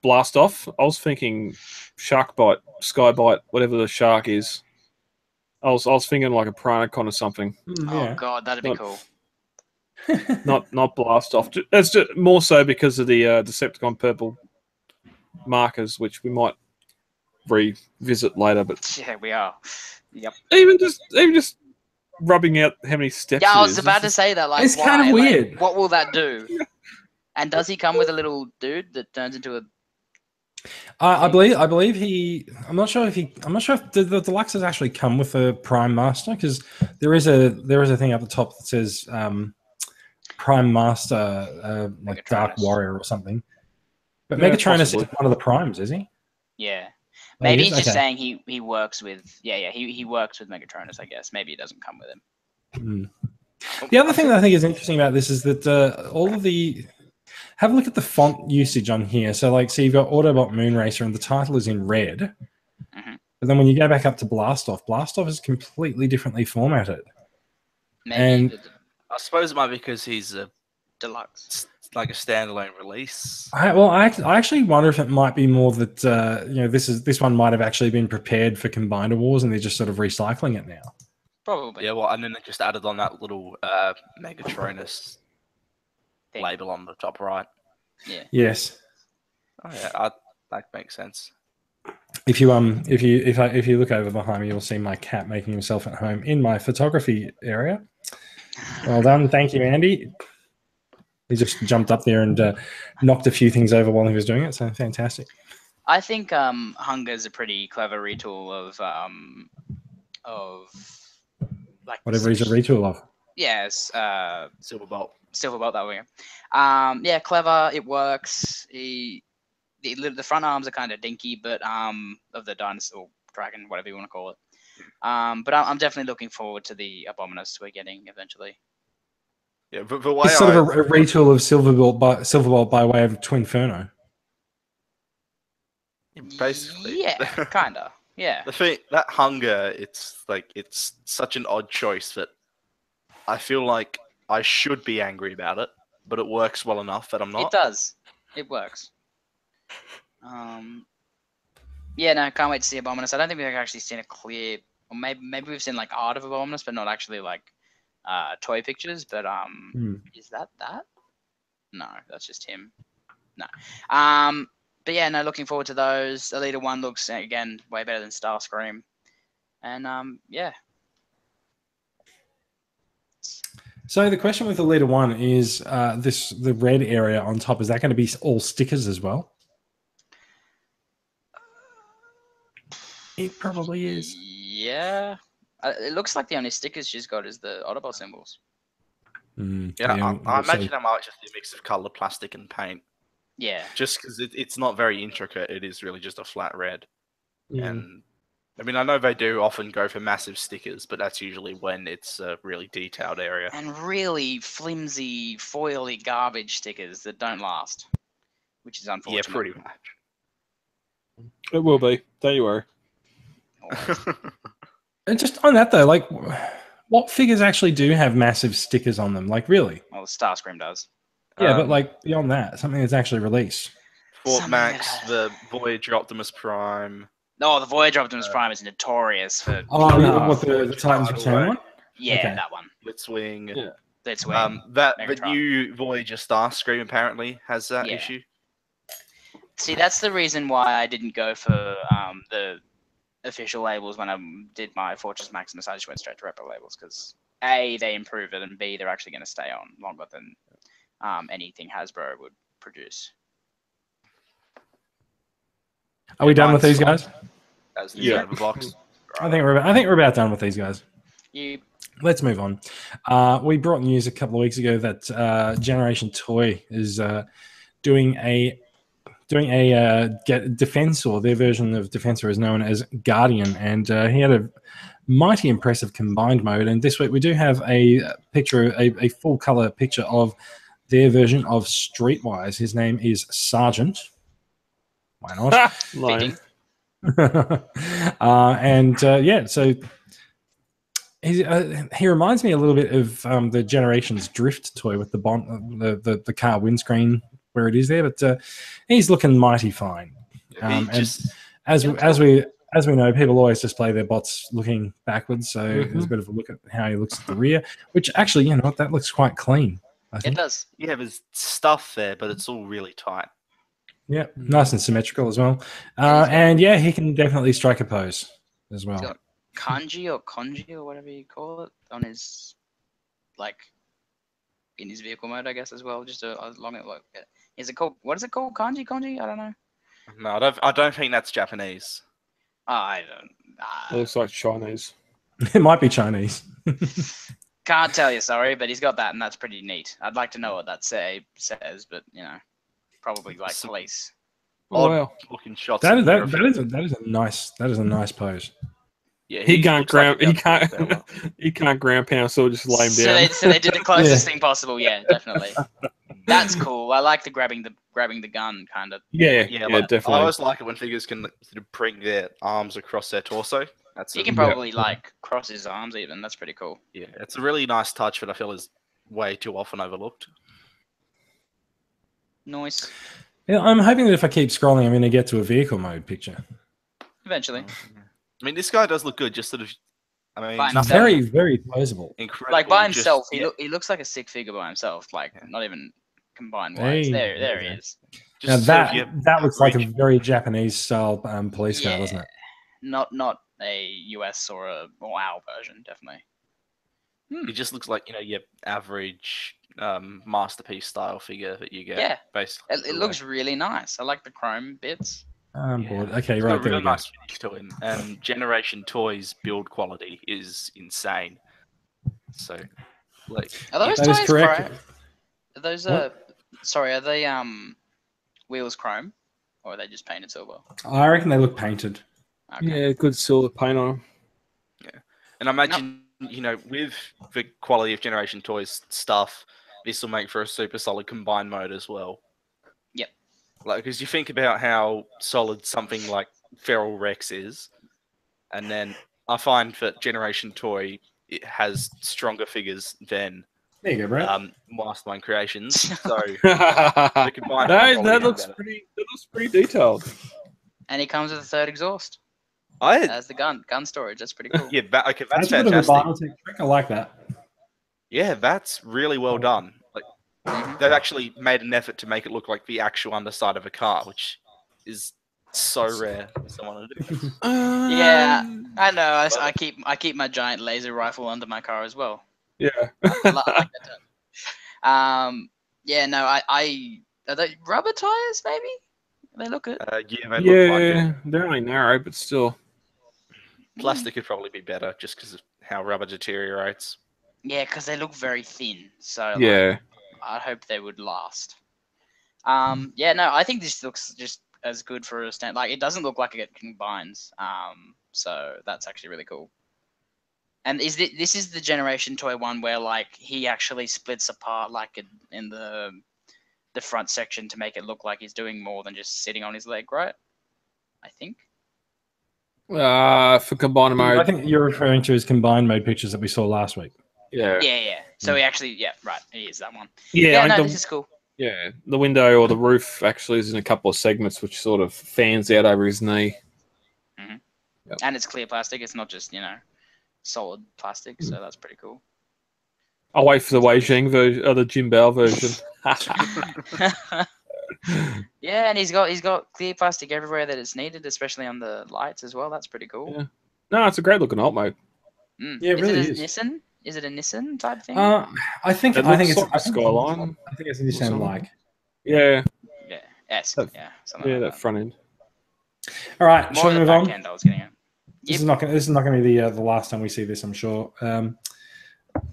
blast off, I was thinking shark bite, sky bite, whatever the shark is. I was thinking like a piranacon or something. Oh god, that'd be cool. not blast off. That's just more so because of the Decepticon purple markers, which we might revisit later. But yeah, we are. Yep. Even just rubbing out how many steps. Yeah, I was about to say that. Like, it's kind of weird. Like, what will that do? And does he come with a little dude that turns into a? I believe he. I'm not sure if the Deluxes actually come with a Prime Master, because there is a thing up the top that says Prime Master, like Dark Warrior or something. But yeah, Megatronus is one of the primes, is he? Yeah. Maybe he's just saying he works with he works with Megatronus, I guess. Maybe he doesn't come with him. The other thing that I think is interesting about this is that all of the have a look at the font usage on here. So you've got Autobot Moonracer and the title is in red. But then when you go back up to Blastoff is completely differently formatted. Maybe I suppose it might be because he's a deluxe, like a standalone release. I actually wonder if it might be more that this one might have actually been prepared for Combiner Wars and they're just sort of recycling it now. Probably. Yeah, well, and then they just added on that little Megatronus label on the top right. Yeah. Yes. Oh yeah, that makes sense. If you look over behind me, you'll see my cat making himself at home in my photography area. Well done, thank you, Andy. He just jumped up there and knocked a few things over while he was doing it. So fantastic. I think Hunger's a pretty clever retool of like whatever he's a retool of. Yes, Silverbolt, that way. Yeah, clever. It works. The front arms are kind of dinky, but of the dinosaur dragon, whatever you want to call it. But I'm definitely looking forward to the Abominus we're getting eventually. Yeah, but the way it's sort of a retool of Silverbolt by way of Twinferno. Basically, yeah, kinda. Yeah. The thing that Hunger, it's such an odd choice that I feel like I should be angry about it, but it works well enough that I'm not. It does. It works. Yeah, no, can't wait to see Abominus. I don't think we've actually seen a clear, or maybe we've seen like art of Abominus, but not actually like toy pictures. But is that? No, that's just him. No. But yeah, no, looking forward to those. Elita 1 looks again way better than Starscream, and yeah. So the question with the leader 1 is the red area on top. Is that going to be all stickers as well? It probably is. Yeah. It looks like the only stickers she's got is the Autobot symbols. Yeah, I imagine it might just be a mix of color, plastic, and paint. Yeah. Just because it's not very intricate, it is really just a flat red. And I mean, I know they do often go for massive stickers, but that's usually when it's a really detailed area. And really flimsy, foily garbage stickers that don't last, which is unfortunate. Yeah, pretty much. It will be. Don't you worry. And just on that though, like, what figures actually do have massive stickers on them? Like, really? Well, the Starscream does. Yeah, but like beyond that, something that's actually released. Fort Max, the Voyager Optimus Prime. Oh, the Voyager Optimus Prime is notorious for. What the Titans Return one? Yeah, Okay. that one. Blitzwing. Yeah. Blitzwing. The Megatron. new Voyager Starscream apparently has that issue. See, that's the reason why I didn't go for the official labels when I did my Fortress Maximus. I just went straight to Repro labels because A, they improve it, and B, they're actually going to stay on longer than anything Hasbro would produce. Are we done with these guys? As the out of the box. I think we're about done with these guys. You Let's move on. We brought news a couple of weeks ago that Generation Toy is doing a Defensor. Their version of Defensor is known as Guardian, and he had a mighty impressive combined mode. And this week we do have a picture, a full color picture of their version of Streetwise. His name is Sergeant. Why not? fitting. So he reminds me a little bit of the Generations Drift toy with the car windscreen where it is there, but he's looking mighty fine. And as we know, people always display their bots looking backwards, so there's a bit of a look at how he looks at the rear, which actually, you know what, that looks quite clean. I think. It does. Yeah, there's stuff there, but it's all really tight. Yeah, nice and symmetrical as well. And yeah, he can definitely strike a pose as well. He's got kanji or whatever you call it on his, like, in his vehicle mode, I guess, as well. Just a long look. Is it called? What is it called? Kanji? I don't know. No, I don't think that's Japanese. I don't. It looks like Chinese. It might be Chinese. Can't tell you, sorry, but he's got that, and that's pretty neat. I'd like to know what that says, but you know, probably like police. Oh, wow. Looking shots. That is a nice pose. Yeah, He can't ground pound, so just lay him down. So they did the closest thing possible. Yeah, definitely. That's cool. I like the grabbing the gun kind of. Yeah, definitely. I always like it when figures can sort of bring their arms across their torso. He can probably like cross his arms even. That's pretty cool. Yeah, it's a really nice touch, but I feel is way too often overlooked. Nice. Yeah, I'm hoping that if I keep scrolling, I'm going to get to a vehicle mode picture. Eventually. I mean, this guy does look good. Just sort of, I mean, By himself. Very, very posable. incredible. Like by himself, just, he looks like a sick figure by himself. Like not even combined Hey, wise. There he is. Now just that sort of, that looks like a very Japanese style police car, doesn't it? Not a US or our version, definitely. It just looks like your average masterpiece style figure that you get. Yeah. Basically, It looks really nice. I like the chrome bits. I'm bored. Okay, It's right got a there really we go. nice finish to him, and Generation Toys build quality is insane. So, like, Are those That is tires correct. chrome? Are those What? sorry, are they wheels chrome? Or are they just painted silver? I reckon they look painted. Okay. Yeah, good silver paint on them. and I imagine with the quality of Generation Toys stuff, this will make for a super solid combined mode as well. Yep. Like, because you think about how solid something like Feral Rex is, and then I find that Generation Toy it has stronger figures than There you go, bro. Mastermind Creations. So the combined that looks pretty detailed. And he comes with a third exhaust. I As the gun storage. That's pretty cool. yeah, okay, that's a bit of a fantastic. biotech trick. I like that. Yeah, that's really well done. Like they've actually made an effort to make it look like the actual underside of a car, which is so rare for someone to do. Yeah, I know. I keep my giant laser rifle under my car as well. Yeah. I like that term. Yeah, no, I are they rubber tires? Maybe they look good. Yeah, they look like it. Yeah, they're only narrow, but still. Plastic could probably be better just because of how rubber deteriorates. Yeah, because they look very thin. So like, Yeah. I hope they would last. Yeah, no, I think this looks just as good for a stand. Like, it doesn't look like it combines. So that's actually really cool. And this is the Generation Toy one where like he actually splits apart like in the front section to make it look like he's doing more than just sitting on his leg, right? I think. For combiner mode. I think you're referring to his combined mode pictures that we saw last week. Yeah. Yeah. So he actually, right, he is that one. Yeah, Yeah, I no, think this is cool. yeah, the window or the roof actually is in a couple of segments, which sort of fans out over his knee. Hmm. Yep. And it's clear plastic. It's not just solid plastic. So that's pretty cool. I'll wait for the Wei Zheng version, or the Jim Bao version. Yeah, and he's got clear plastic everywhere that it's needed, especially on the lights as well. That's pretty cool. Yeah. No, it's a great looking alt mode. Yeah, it really is. is. Nissan? Is it a Nissan type thing? I think It I think looks it's like a Skyline. I think it's a Nissan like. Yeah, Yeah, S. that- Yeah, something yeah, like that that. front end. All right, More shall we the move back on? end I was getting at. This is not going to be the last time we see this, I'm sure.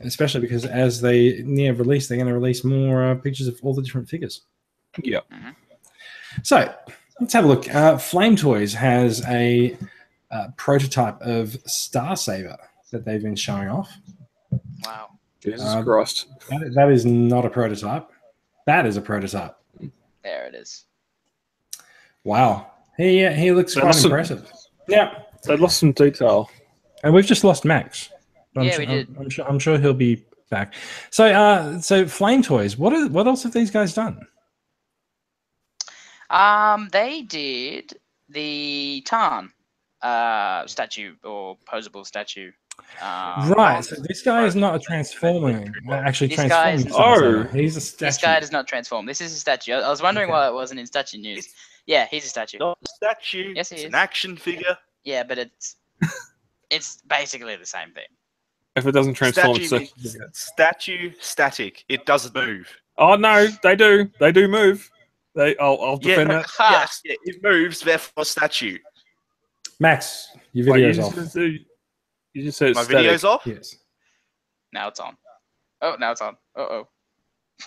Especially because as they near release, they're going to release more pictures of all the different figures. Yeah. Mm-hmm. So let's have a look. Flame Toys has a prototype of Star Saber that they've been showing off. Wow. Jesus Christ. That is not a prototype. That is a prototype. There it is. Wow. He looks quite impressive. Yeah. They lost some detail. And we've just lost Max. We did. I'm sure he'll be back. So Flame Toys, what else have these guys done? They did the Tarn statue or posable statue. Right. So this guy is not a transforming. Actually, This guy transforming. is- Star Oh. Saber. He's a statue. This guy does not transform. This is a statue. I was wondering Okay. why it wasn't in statue news. Yeah, he's a statue. Not a statue. Yes, he it's is. an action figure. Yeah, but it's basically the same thing. If it doesn't transform, Statue means statue static. It doesn't move. oh no, they do. They do move. I'll defend that. Yes, yeah, it moves. Therefore, statue. Max, your Wait, video's off. You just said My static. video's off. Yes. Now it's on. Oh, now it's on. Uh-oh.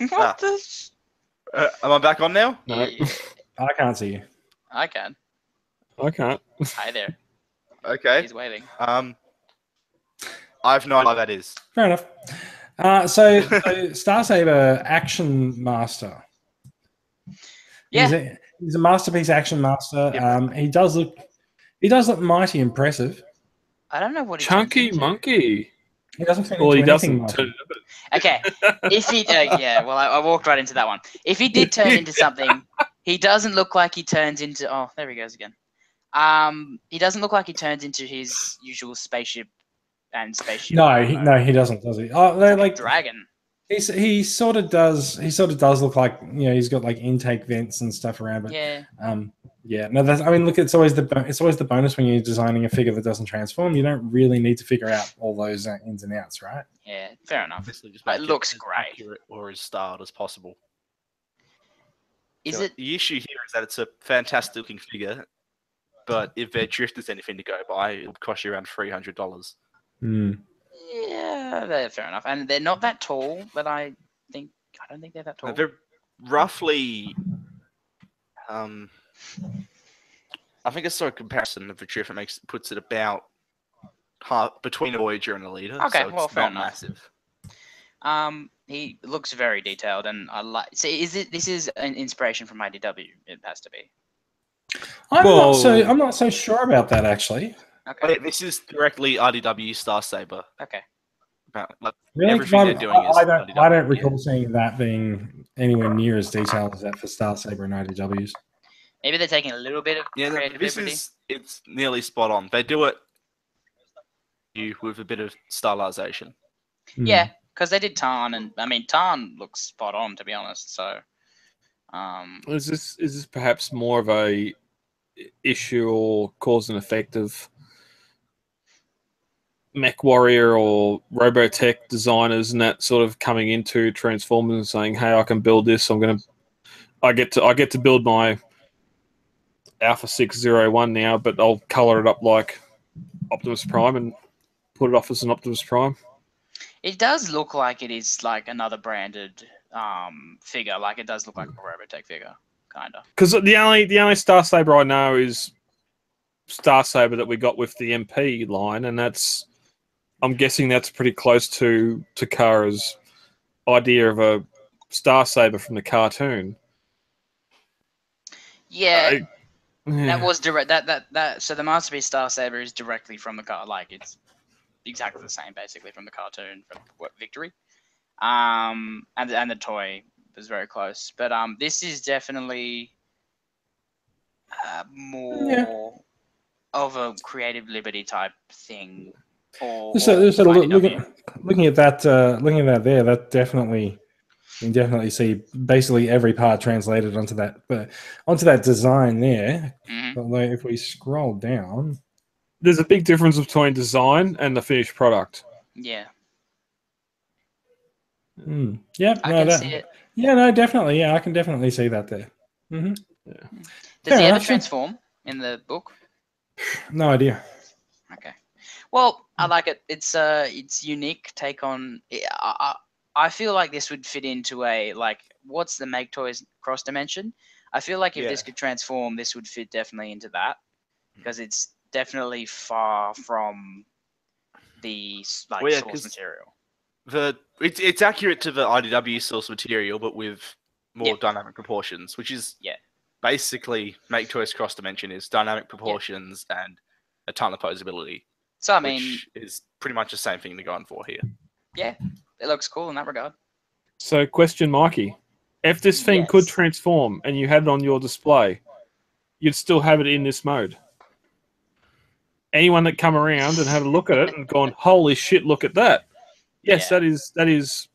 Ah. What the? Am I back on now? No, Yeah, I can't see you. I can. I can't. Hi there. Okay. He's waving. I have no idea what that is. Fair enough. So Star Saber Action Master. Yeah. He's a masterpiece action master. Yep. He does look mighty impressive. I don't know what he Chunky turns into. monkey. He doesn't fit Well, into he anything doesn't. mighty. Okay, if he, yeah, well, I walked right into that one. If he did turn into something, he doesn't look like he turns into. Oh, there he goes again. He doesn't look like he turns into his usual spaceship and spaceship. No, he doesn't, does he? Oh, they're like dragon. he sort of does. He sort of does look like he's got like intake vents and stuff around. But Yeah. yeah. No, that's. I mean, look, it's always the bonus when you're designing a figure that doesn't transform. You don't really need to figure out all those ins and outs, right? Yeah, fair enough. Obviously, just It make looks as great. accurate or as styled as possible. Is So it? The issue here is that it's a fantastic looking figure, but if their drift is anything to go by, it'll cost you around $300. Hmm. Yeah, fair enough. And they're not that tall, but I don't think they're that tall. They're roughly, I think a sort of comparison of the drift puts it about half between a Voyager and a Leader. Okay, so well, it's fair not enough. massive. He looks very detailed, and I like. See, this is an inspiration from IDW? It has to be. I'm not so sure about that actually. Okay. But this is directly IDW Star Saber. Okay. Like, Really? everything they're doing is I IDW. don't recall seeing that being anywhere near as detailed as that for Star Saber and IDWs. Maybe they're taking a little bit of Yeah, creative this liberty. it's nearly spot on. They do it with a bit of stylization. Hmm. Yeah, because they did Tarn, and I mean Tarn looks spot on, to be honest. So, Is this perhaps more of a issue or cause and effect of Mech Warrior or Robotech designers and that sort of coming into Transformers and saying, "Hey, I can build this. I get to build my Alpha 601 now, but I'll color it up like Optimus Prime and put it off as an Optimus Prime." It does look like it is like another branded figure. Like it does look like a Robotech figure, kind of. Because the only Star Saber I know is Star Saber that we got with the MP line, and I'm guessing that's pretty close to Takara's idea of a Star Saber from the cartoon. Yeah. That was direct. So the Masterpiece Star Saber is directly from the car. Like it's exactly the same, basically, from the cartoon from Victory. And the toy was very close, but this is definitely more of a creative liberty type thing. Looking at that there, that definitely. You can definitely see basically every part translated onto that design there. Mm-hmm. But like, if we scroll down, there's a big difference between design and the finished product. Yeah. Yeah, I can see it. Yeah, no, definitely. Yeah, I can definitely see that there. Mm-hmm. Yeah. Does he ever transform in the book? No idea. Okay. Well, I like it. It's unique take on. I feel like this would fit into what's the Make Toys cross dimension? I feel like if this could transform, this would fit definitely into that because it's definitely far from the source material. It's accurate to the IDW source material, but with more dynamic proportions, which is basically Make Toys cross dimension is dynamic proportions and a ton of posability. So I mean, which is pretty much the same thing they're going for here. Yeah. It looks cool in that regard. So, question, Mikey. If this thing could transform and you had it on your display, you'd still have it in this mode. Anyone that come around and had a look at it and gone, "Holy shit, look at that." Yes, that is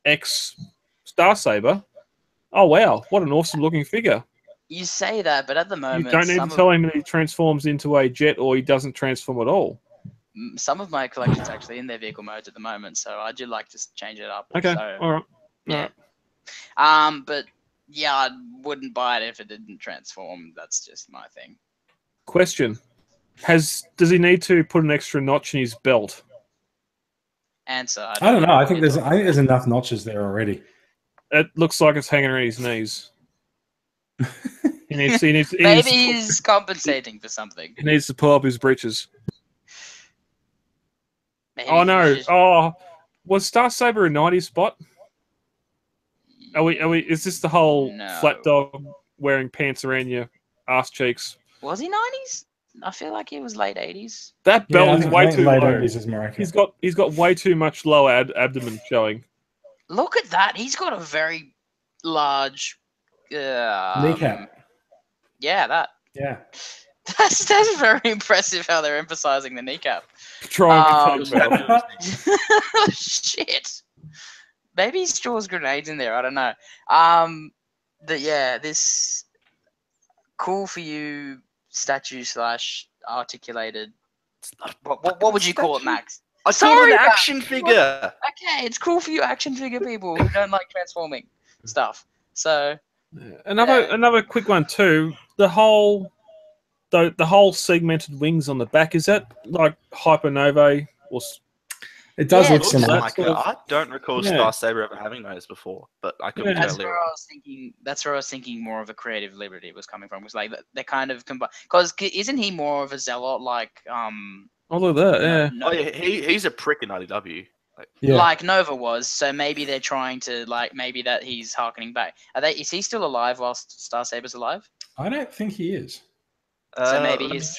X Star Saber. Oh, wow. What an awesome looking figure. You say that, but at the moment... You don't need to tell him that he transforms into a jet or he doesn't transform at all. Some of my collection's actually in their vehicle modes at the moment, so I do like to change it up. Okay, so, all right. Yeah. Right. But yeah, I wouldn't buy it if it didn't transform. That's just my thing. Question: does he need to put an extra notch in his belt? Answer: I don't know. I think there's enough notches there already. It looks like it's hanging around his knees. Maybe he's compensating for something. He needs to pull up his breeches. Maybe oh no! Oh, was Star Saber a 90s spot? Are we? Is this the whole flat dog wearing pants around your ass cheeks? Was he 90s? I feel like he was late 80s. That belt is way too low. 80s is more accurate. He's got way too much lower abdomen showing. Look at that! He's got a very large kneecap. Yeah, that. Yeah. That's very impressive how they're emphasizing the kneecap. Shit. Maybe he stores grenades in there. I don't know. This cool for you statue / articulated. What would you call it, Max? I saw an action figure. Okay, it's cool for you action figure people who don't like transforming stuff. So another quick one too. The whole segmented wings on the back, is that like Hypernova or? It does look similar. I don't recall Star Saber ever having those before, but I could That's where I was thinking more of a creative liberty was coming from. Was like they're kind of combined. Because isn't he more of a zealot like Oh, look at that, yeah. Oh, yeah, he's a prick in IDW. Like Nova was, so maybe they're trying to maybe that he's harkening back. Is he still alive whilst Star Saber's alive? I don't think he is. So maybe his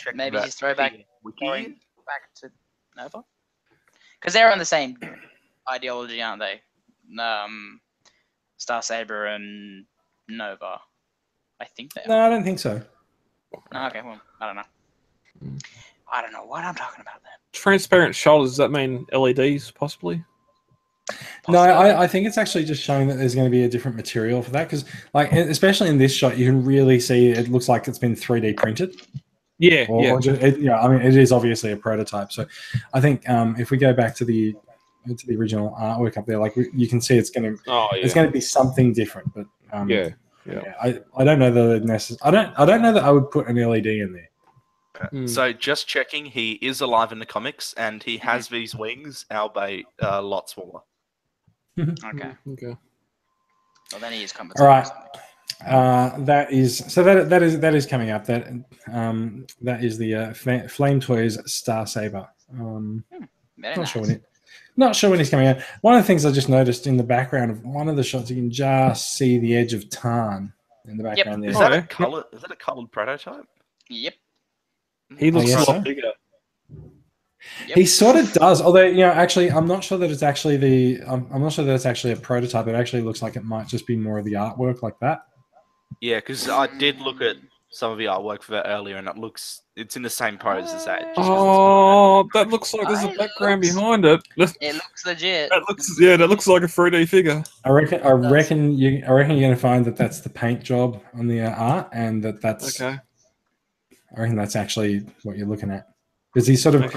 throwback going back to Nova? Because they're on the same ideology, aren't they? Star Saber and Nova. I think they are. No, I don't think so. Okay, well, I don't know. I don't know what I'm talking about then. Transparent shoulders, does that mean LEDs, possibly? No, I think it's actually just showing that there's going to be a different material for that. Because, especially in this shot, you can really see it looks like it's been 3D printed. Yeah, yeah. Or just, I mean, it is obviously a prototype. So I think if we go back to the original artwork up there, like you can see it's going to be something different. But yeah. I don't know that I don't know that I would put an LED in there. So just checking, he is alive in the comics, and he has these wings, albeit a lot smaller. Okay. Okay. Well, then he is coming. All right. That is coming up. That is the Flame Toys Star Saber. Not sure when he's coming out. One of the things I just noticed in the background of one of the shots, you can just see the edge of Tarn in the background there. Is that a color? Is that a colored prototype? Yep. He looks a lot bigger. Yep. He sort of does, although actually, I'm not sure that it's actually I'm not sure that it's actually a prototype. It actually looks like it might just be more of the artwork like that. Yeah, because I did look at some of the artwork for that earlier, and it's in the same pose as that. Oh, that looks like there's a background behind it. It looks legit. That looks like a 3D figure. I reckon you're going to find that that's the paint job on the art, and that's okay. I reckon that's actually what you're looking at, because he's sort of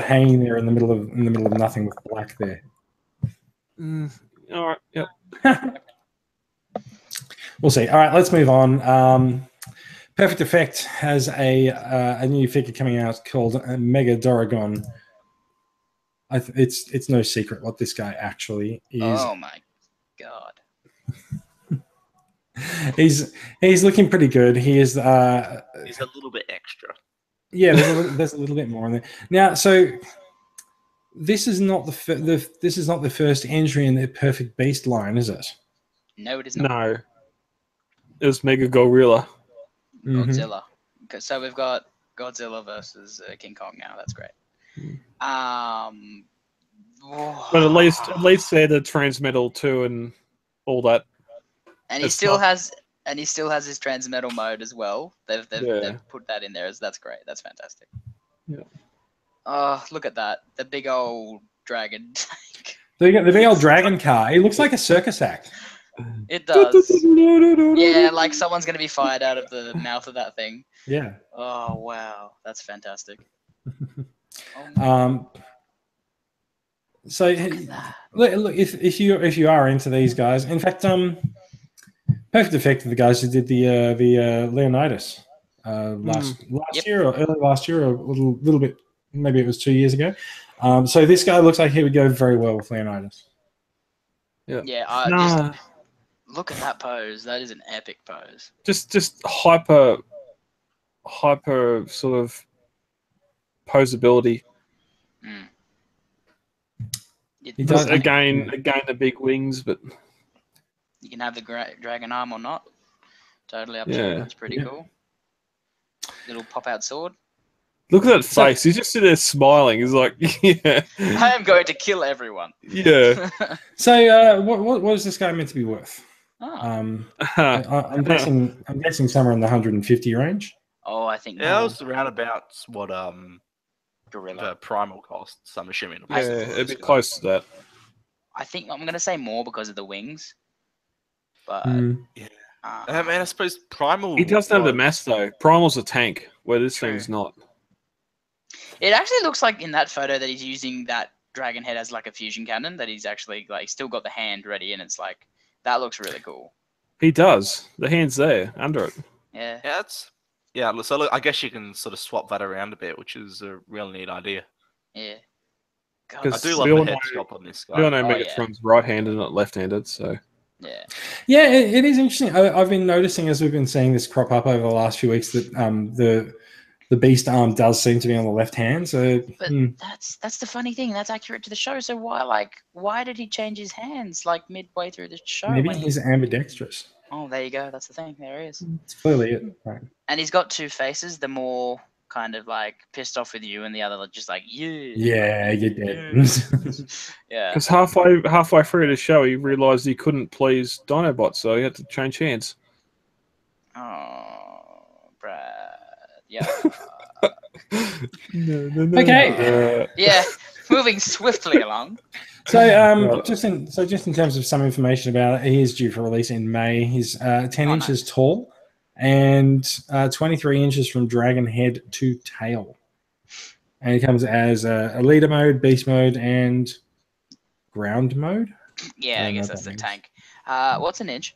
hanging there in the middle of nothing with black there. All right. Yep. We'll see. All right, let's move on. Perfect Effect has a new figure coming out called Mega Doragon. It's no secret what this guy actually is. Oh my god. He's looking pretty good. He is. He's a little bit extra. Yeah, there's a little bit more in there now. So this is not the first entry in the Perfect Beast line, is it? No, it is not. No, it was Mega Gorilla. Godzilla. So we've got Godzilla versus King Kong now. That's great. But at least they're the Transmetal too, and all that. And he still has his Transmetal mode as well. They've put that in there. That's great. That's fantastic. Yeah. Oh, look at that! The big old dragon. The big old dragon car. It looks like a circus act. It does. Yeah, like someone's gonna be fired out of the mouth of that thing. Yeah. Oh wow, that's fantastic. So look, if you are into these guys, in fact, Perfect Effect are the guys who did the Leonidas last year or early last year, or a little bit, maybe it was 2 years ago. So this guy looks like he would go very well with Leonidas. Yeah. Yeah. Just look at that pose. That is an epic pose. Just hyper sort of posability. He does again the big wings, but you can have the dragon arm or not. Totally up to you. That's pretty cool. Little pop out sword. Look at that face. He's just sitting there smiling. He's like, yeah. I am going to kill everyone. Yeah. So what is this guy meant to be worth? Oh. I'm guessing somewhere in the 150 range. Oh, I think. Yeah, that was around about what Gorilla the primal costs. I'm assuming. Yeah, it'd be close to that. I think I'm gonna say more because of the wings. But yeah, man, I suppose primal. He doesn't have the mass though. Primal's a tank, where this thing's not. It actually looks like in that photo that he's using that dragon head as like a fusion cannon. That he's actually like still got the hand ready, and it's like that looks really cool. He does. The hand's there under it. Yeah. Yeah, so look, I guess you can sort of swap that around a bit, which is a real neat idea. Yeah. I do love the head sculpt on this guy. We all know Megatron's right-handed, not left-handed, so... Yeah, it is interesting. I've been noticing as we've been seeing this crop up over the last few weeks that the beast arm does seem to be on the left hand. So, but that's the funny thing. That's accurate to the show. So why did he change his hands like midway through the show? Maybe he's ambidextrous. Oh, there you go. That's the thing. There he is. It's clearly it. Right. And he's got two faces. The more kind of like pissed off with you, and the other just like you. Yeah, you're dead. Yeah. Because halfway through the show, he realised he couldn't please Dinobot, so he had to change hands. Oh, Brad. Yeah. No. Okay. Yeah. Moving swiftly along. So, just in terms of some information about it, he is due for release in May. He's 10 inches tall. and 23 inches from dragon head to tail. And it comes as a leader mode, beast mode, and ground mode. Yeah, I guess that's the tank. What's an inch?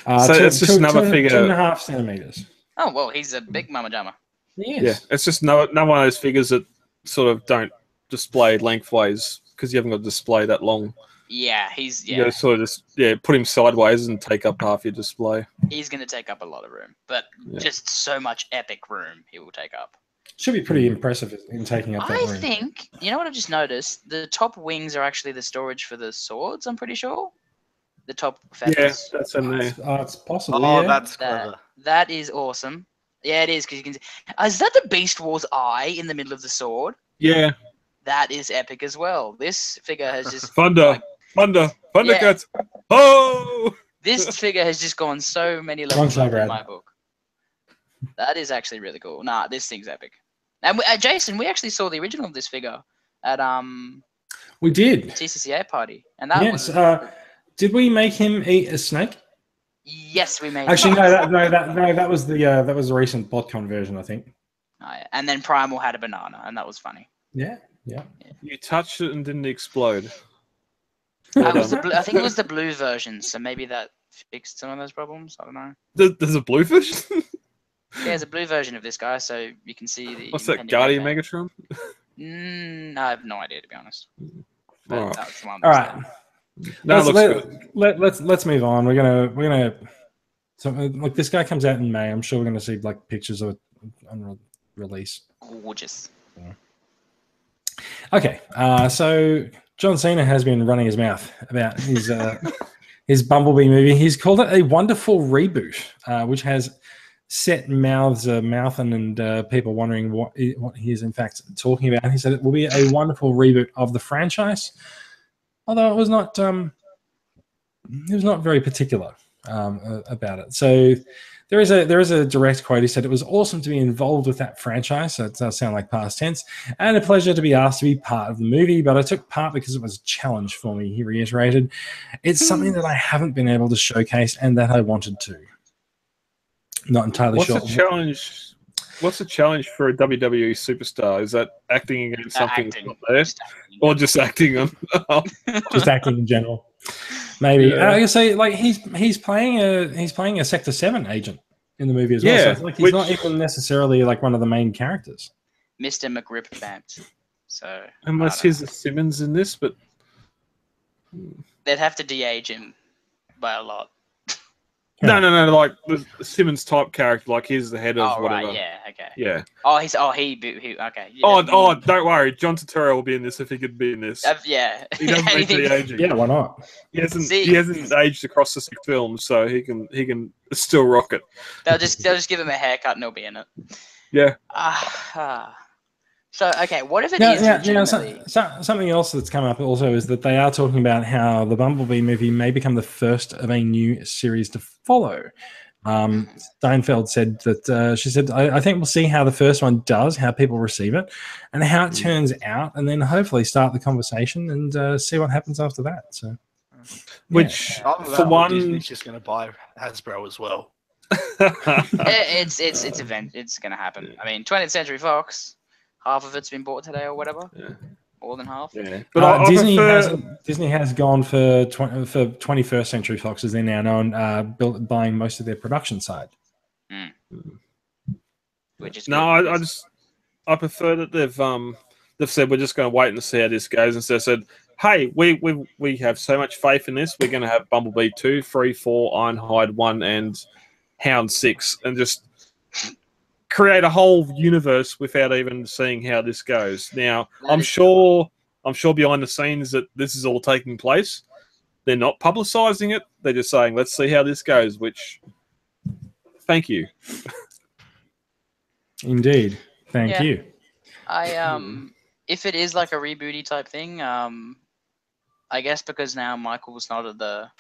So it's just another figure. 2.5 centimeters. Oh, well, he's a big mama jamma. Yes. Yeah, it's just no one of those figures that sort of don't display lengthways because you haven't got a display that long. Yeah, You got to sort of just put him sideways and take up half your display. He's going to take up a lot of room, but just so much epic room he will take up. Should be pretty impressive in taking up that room. I think, you know what I've just noticed? The top wings are actually the storage for the swords, I'm pretty sure. The top feathers. Yeah, that's in there. It's possible. Oh, yeah. that's clever. That is awesome. Yeah, it is, because you can see. Is that the Beast War's eye in the middle of the sword? Yeah. That is epic as well. This figure has just... Thunder cuts. Oh! This figure has just gone so many levels up in my book. That is actually really cool. Nah, this thing's epic. And Jason, we actually saw the original of this figure at we did TCCA party, and that was. Did we make him eat a snake? Yes, we made. Actually, that was the recent BotCon version, I think. Oh, yeah. And then Primal had a banana, and that was funny. Yeah. You touched it and didn't explode. I think it was the blue version, so maybe that fixed some of those problems. I don't know. There's a blue version? Yeah, there's a blue version of this guy, so you can see the... What's that, Guardian Megatron? I have no idea, to be honest. All right. That's the one. All right. No, it looks good. Let's move on. We're gonna. So like this guy comes out in May. I'm sure we're gonna see like pictures of it on release. Gorgeous. Yeah. Okay. So John Cena has been running his mouth about his his Bumblebee movie. He's called it a wonderful reboot, which has set mouths mouthing and people wondering what he is in fact talking about. He said it will be a wonderful reboot of the franchise, although it was not very particular about it. So there is a direct quote. He said it was awesome to be involved with that franchise, so it does sound like past tense, and a pleasure to be asked to be part of the movie, but I took part because it was a challenge for me, he reiterated. It's something that I haven't been able to showcase and that I wanted to. Not entirely sure. What's the challenge for a WWE superstar? Is that acting against something that's not there, or just acting on? Just acting in general, maybe. Yeah. I say like he's playing a Sector 7 agent in the movie as well. Yeah, so like he's not even necessarily like one of the main characters. Mr. McRib Vamps. So unless he's a Simmons in this, but they'd have to de-age him by a lot. No, like the Simmons type character, like he's the head of whatever. Right, yeah, okay. Yeah. He okay. Yeah. Don't worry, John Turturro will be in this if he could be in this. Yeah. He doesn't need de-aging. Yeah, why not? He hasn't aged across the 6 films, so he can still rock it. They'll just give him a haircut and he'll be in it. Yeah. So, okay, what if it is legitimately... something else that's come up also is that they are talking about how the Bumblebee movie may become the first of a new series to follow. Steinfeld said that, she said, I think we'll see how the first one does, how people receive it, and how it turns out, and then hopefully start the conversation and see what happens after that. So, which, for one... Disney's just going to buy Hasbro as well. It's going to happen. I mean, 20th Century Fox... Half of it's been bought today or whatever. Yeah. More than half. Yeah. But Disney has gone for 21st Century Fox, as they're now known, buying most of their production side. Which is I prefer that they've said we're just going to wait and see how this goes, instead of said, hey, we have so much faith in this, we're going to have Bumblebee 2, 3, 4, Ironhide 1, and Hound 6, and just create a whole universe without even seeing how this goes. Now, I'm sure behind the scenes that this is all taking place. They're not publicizing it. They're just saying, let's see how this goes, which, thank you. Indeed. Thank you. If it is like a rebooty type thing, I guess because now Michael's not at the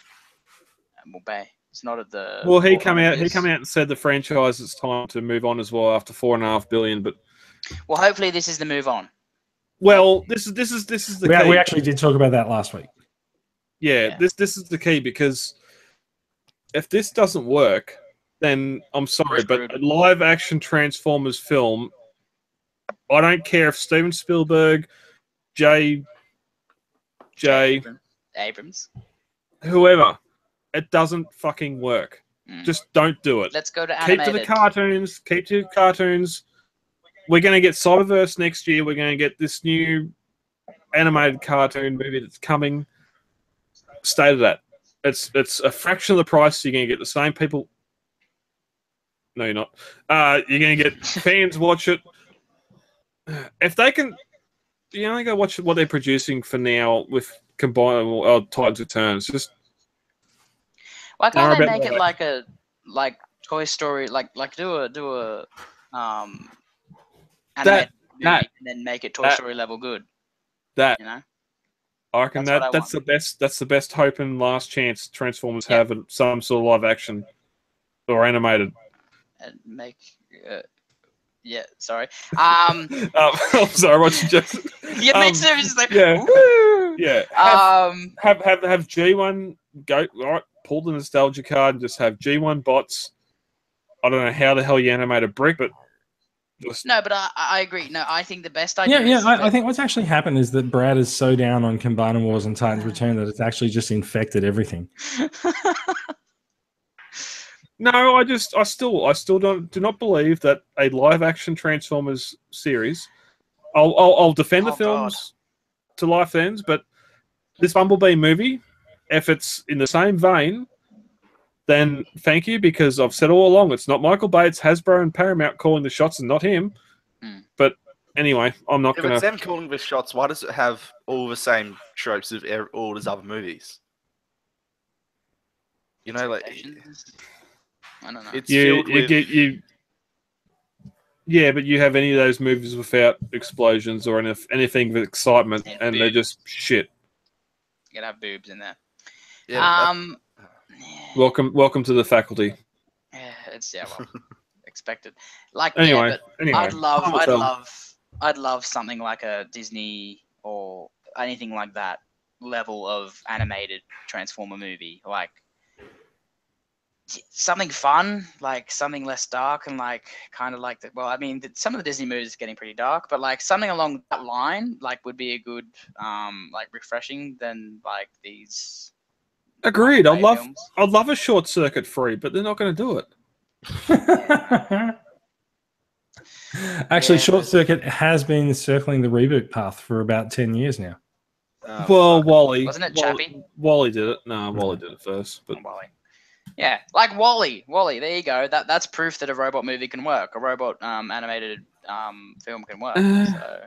Bay. It's not at the. Well, he come out and said the franchise is time to move on as well after $4.5 billion. But well, hopefully this is the move on. Well, this is the key. We actually did talk about that last week. Yeah. This is the key, because if this doesn't work, then I'm sorry, but a live-action Transformers film, I don't care if Steven Spielberg, J. Abrams, whoever, it doesn't fucking work. Just don't do it. Let's go to animated. Keep to the cartoons. Keep to cartoons. We're going to get Cyberverse next year. We're going to get this new animated cartoon movie that's coming. Stay to that. It's a fraction of the price. You're going to get the same people. No, you're not. You're going to get fans watch it. If they can, you only go watch what they're producing for now with combined Titans Returns. Just why can't they make it like Toy Story, like do a animated movie and then make it Toy Story level good? That you know, I reckon that's the best. That's the best hope and last chance Transformers have at some sort of live action or animated. And make. Sorry. I'm sorry. What's just? Yeah, makes sense. Just like, yeah, woo! Yeah. Have G1 go right. Pull the nostalgia card and just have G1 bots. I don't know how the hell you animate a brick, but no, but I agree. No, I think the best idea. I think what's actually happened is that Brad is so down on Combiner Wars and Titans Return that it's actually just infected everything. No, I still do not believe that a live action Transformers series. I'll defend the films to life ends, but this Bumblebee movie, if it's in the same vein, then thank you, because I've said all along it's not Michael Bay, it's Hasbro and Paramount calling the shots and not him. But anyway, I'm not going to... If it's them calling the shots, why does it have all the same tropes of all his other movies? You know, like... I don't know. It's filled with... Yeah, but you have any of those movies without explosions or anything with excitement, and they're just shit. You gotta have boobs in there. Yeah, Welcome to the faculty. Yeah, it's well expected. Like anyway, I'd love something like a Disney or anything like that level of animated Transformer movie, like something fun, like something less dark, and like kind of like the. Well, I mean, some of the Disney movies are getting pretty dark, but like something along that line, like would be a good, like refreshing than like these. Agreed. I'd love a Short Circuit free, but they're not going to do it. Actually, Short Circuit has been circling the reboot path for about 10 years now. Wally. Wasn't it Chappie? Wally did it. No, Wally did it first. But Wally. Yeah, like Wally. There you go. That's proof that a robot movie can work. A robot animated film can work. So,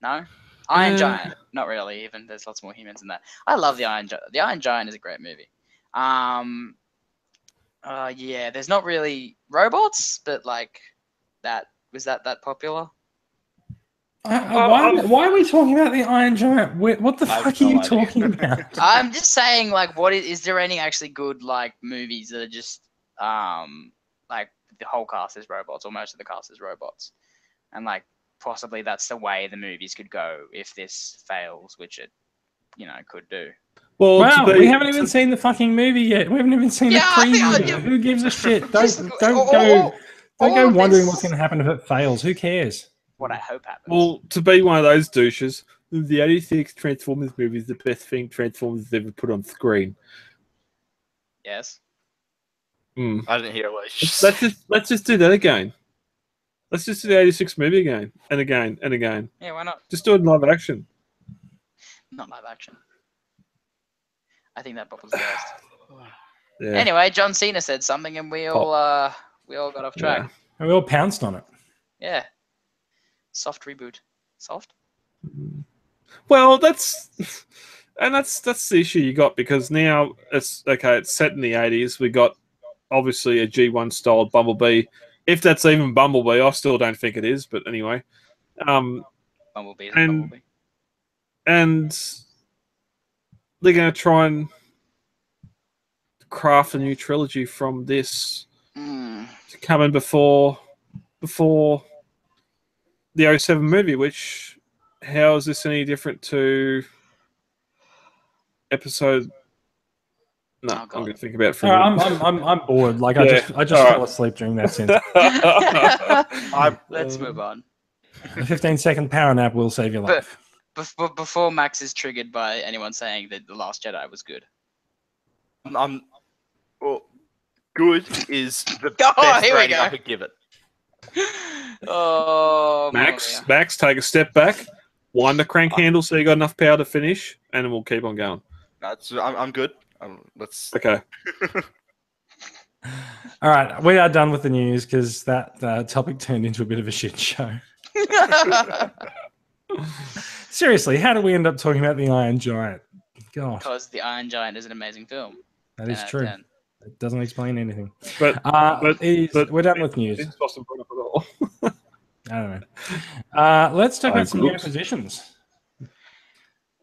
no? Iron Giant. Not really. Even there's lots more humans in that. I love the Iron Giant. The Iron Giant is a great movie. Yeah, there's not really robots, but like that was that popular. Why are we talking about the Iron Giant? What the fuck are you talking about? I'm just saying, like, is there any actually good like movies that are just like the whole cast is robots or most of the cast is robots, and like possibly that's the way the movies could go if this fails, which it could do. Well, wow, we haven't even seen the fucking movie yet. We haven't even seen the preview. Yeah. Who gives a shit? Don't go wondering what's going to happen if it fails. Who cares? What I hope happens. Well, to be one of those douches, the 86 Transformers movie is the best thing Transformers has ever put on screen. Yes. I didn't hear what you let's just do that again. Let's just do the 86 movie again and again and again. Yeah, why not? Just do it in live action. Not live action. I think that was the best. Yeah. Anyway, John Cena said something, and we all got off track. Yeah. And we all pounced on it. Yeah. Soft reboot. Soft? Well, that's the issue you got, because now it's set in the 80s. We got obviously a G1 styled Bumblebee. If that's even Bumblebee, I still don't think it is, but anyway. Bumblebee is Bumblebee. And they're going to try and craft a new trilogy from this to come in before the 07 movie, which, how is this any different to episode No, Oh, I'm God. going to think about it for No, a minute. I'm bored. Like Yeah, I just all fell right. asleep during that sentence. Let's move on. A 15-second power nap will save your But- life. Before Max is triggered by anyone saying that The Last Jedi was good. Well, good is the Oh, best here we rating I go. could give it. Oh, Max, Maria. Max, take a step back. Wind the crank handle so you got enough power to finish, and then we'll keep on going. I'm good. Let's. Okay. All right, we are done with the news because that topic turned into a bit of a shit show. Seriously, how did we end up talking about the Iron Giant? God, Because The Iron Giant is an amazing film. that is 10 out of true. 10. It doesn't explain anything. But We're done with news. Vince wasn't brought up at all. I don't know. Let's talk about some new acquisitions.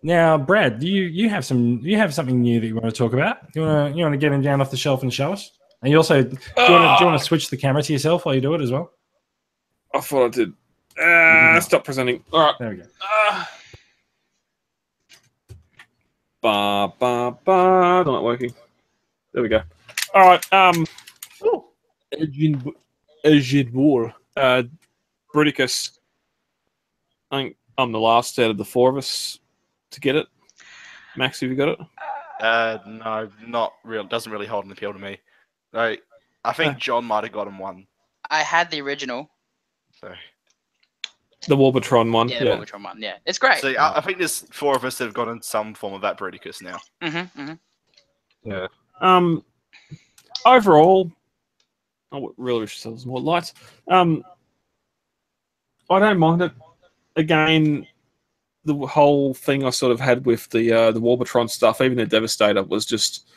Now, Brad, you have something new that you want to talk about? You want to get him down off the shelf and show us? And you also do you want to switch the camera to yourself while you do it as well? I thought I did. Stop presenting. All right. There we go. Not working. There we go. All right. Ejidwar. Bruticus. I think I'm the last out of the four of us to get it. Max, have you got it? No, not real. Doesn't really hold an appeal to me. I think John might have gotten one. I had the original. So, The Warbatron one. Yeah, the Megatron one. Yeah, it's great. so I think there's four of us that have gotten some form of that Bruticus now. Yeah. Overall, I really wish there was more lights. I don't mind it. Again, the whole thing I sort of had with the Warbatron stuff, even the Devastator, was just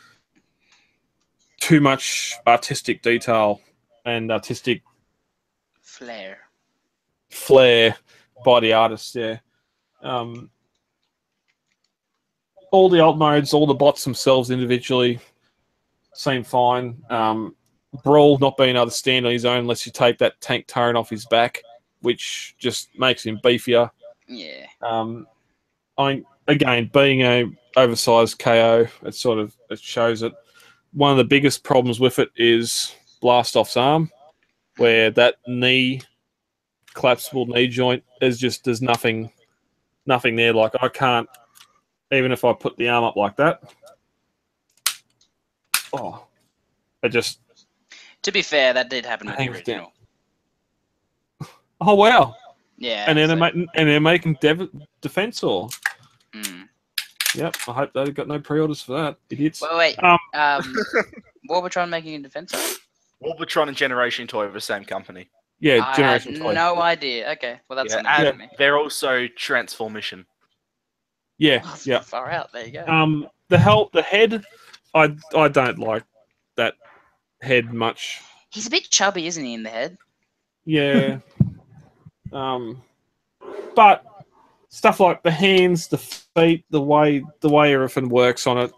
too much artistic detail and artistic Flair. by the artists. Yeah. All the alt modes, all the bots themselves individually seem fine. Brawl not being able to stand on his own unless you take that tank turret off his back, which just makes him beefier. Yeah. Again, being a oversized KO, it shows it. One of the biggest problems with it is Blastoff's arm, where that collapsible knee joint there's nothing there. Like I can't, even if I put the arm up like that. Oh, it just. To be fair, that did happen with the original. Oh wow! Yeah. And they're making Defensor. Mm. Yep, I hope they got no pre-orders for that, idiots. Wait. Warbatron making a Defensor? Warbatron and Generation Toy are the same company. Yeah, I Generation had Toy. no idea. Okay, well that's Yeah, news and to me. they're also Transformation. Yeah, Oh, yeah. Far out. There you go. The head, I don't like that head much. He's a bit chubby, isn't he, in the head? Yeah. But stuff like the hands, the feet, the way everything works on it.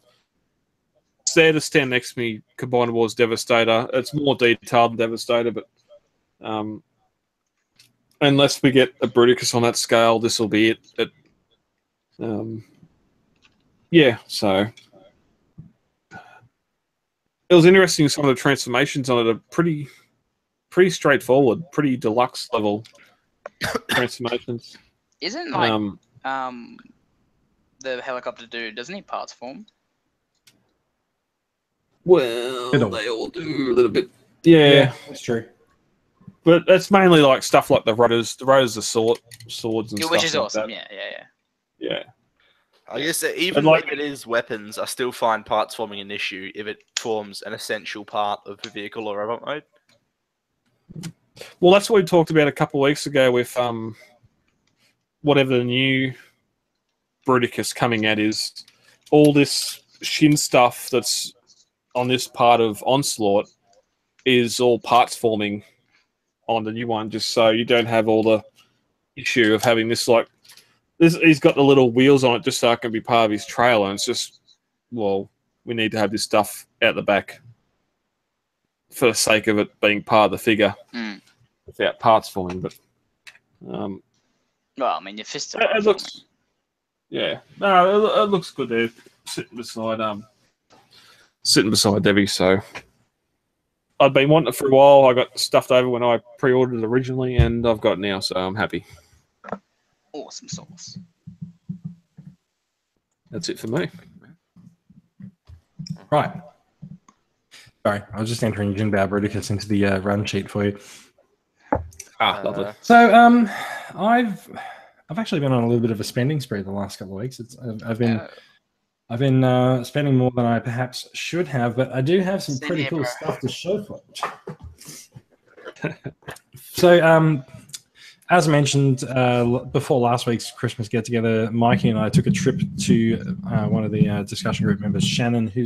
It's there to stand next to me, combined Wars Devastator. It's more detailed than Devastator, but unless we get a Bruticus on that scale, this will be it. Yeah, so it was interesting. Some of the transformations on it are pretty straightforward, pretty deluxe level transformations. Isn't like the helicopter dude? Doesn't he parts form? Well, they all do a little bit. Yeah, that's true. But that's mainly like stuff like the rudders. The rudders are swords and stuff. Which is like awesome. that. Yeah. I guess that even like- if it is weapons, I still find parts forming an issue if it forms an essential part of the vehicle or robot mode. Well, that's what we talked about a couple of weeks ago with whatever the new Bruticus coming at is. All this shin stuff that's on this part of Onslaught is all parts forming on the new one, just so you don't have all the issue of having this like this. He's got the little wheels on it just so it can be part of his trailer, and it's just, well, we need to have this stuff out the back for the sake of it being part of the figure without parts forming. But Well, I mean, your fists are it parts looks, forming. yeah, no, it looks good there sitting beside sitting beside Debbie, so I'd been wanting it for a while. I got stuffed over when I pre-ordered it originally, and I've got it now, so I'm happy. Awesome sauce. That's it for me. Right. Sorry, I was just entering Jinbao Bruticus into the run sheet for you. Lovely. So, I've actually been on a little bit of a spending spree the last couple of weeks. I've been spending more than I perhaps should have, but I do have some Same pretty here, cool bro. stuff to show for it. So, as mentioned before last week's Christmas get-together, Mikey and I took a trip to one of the discussion group members, Shannon, who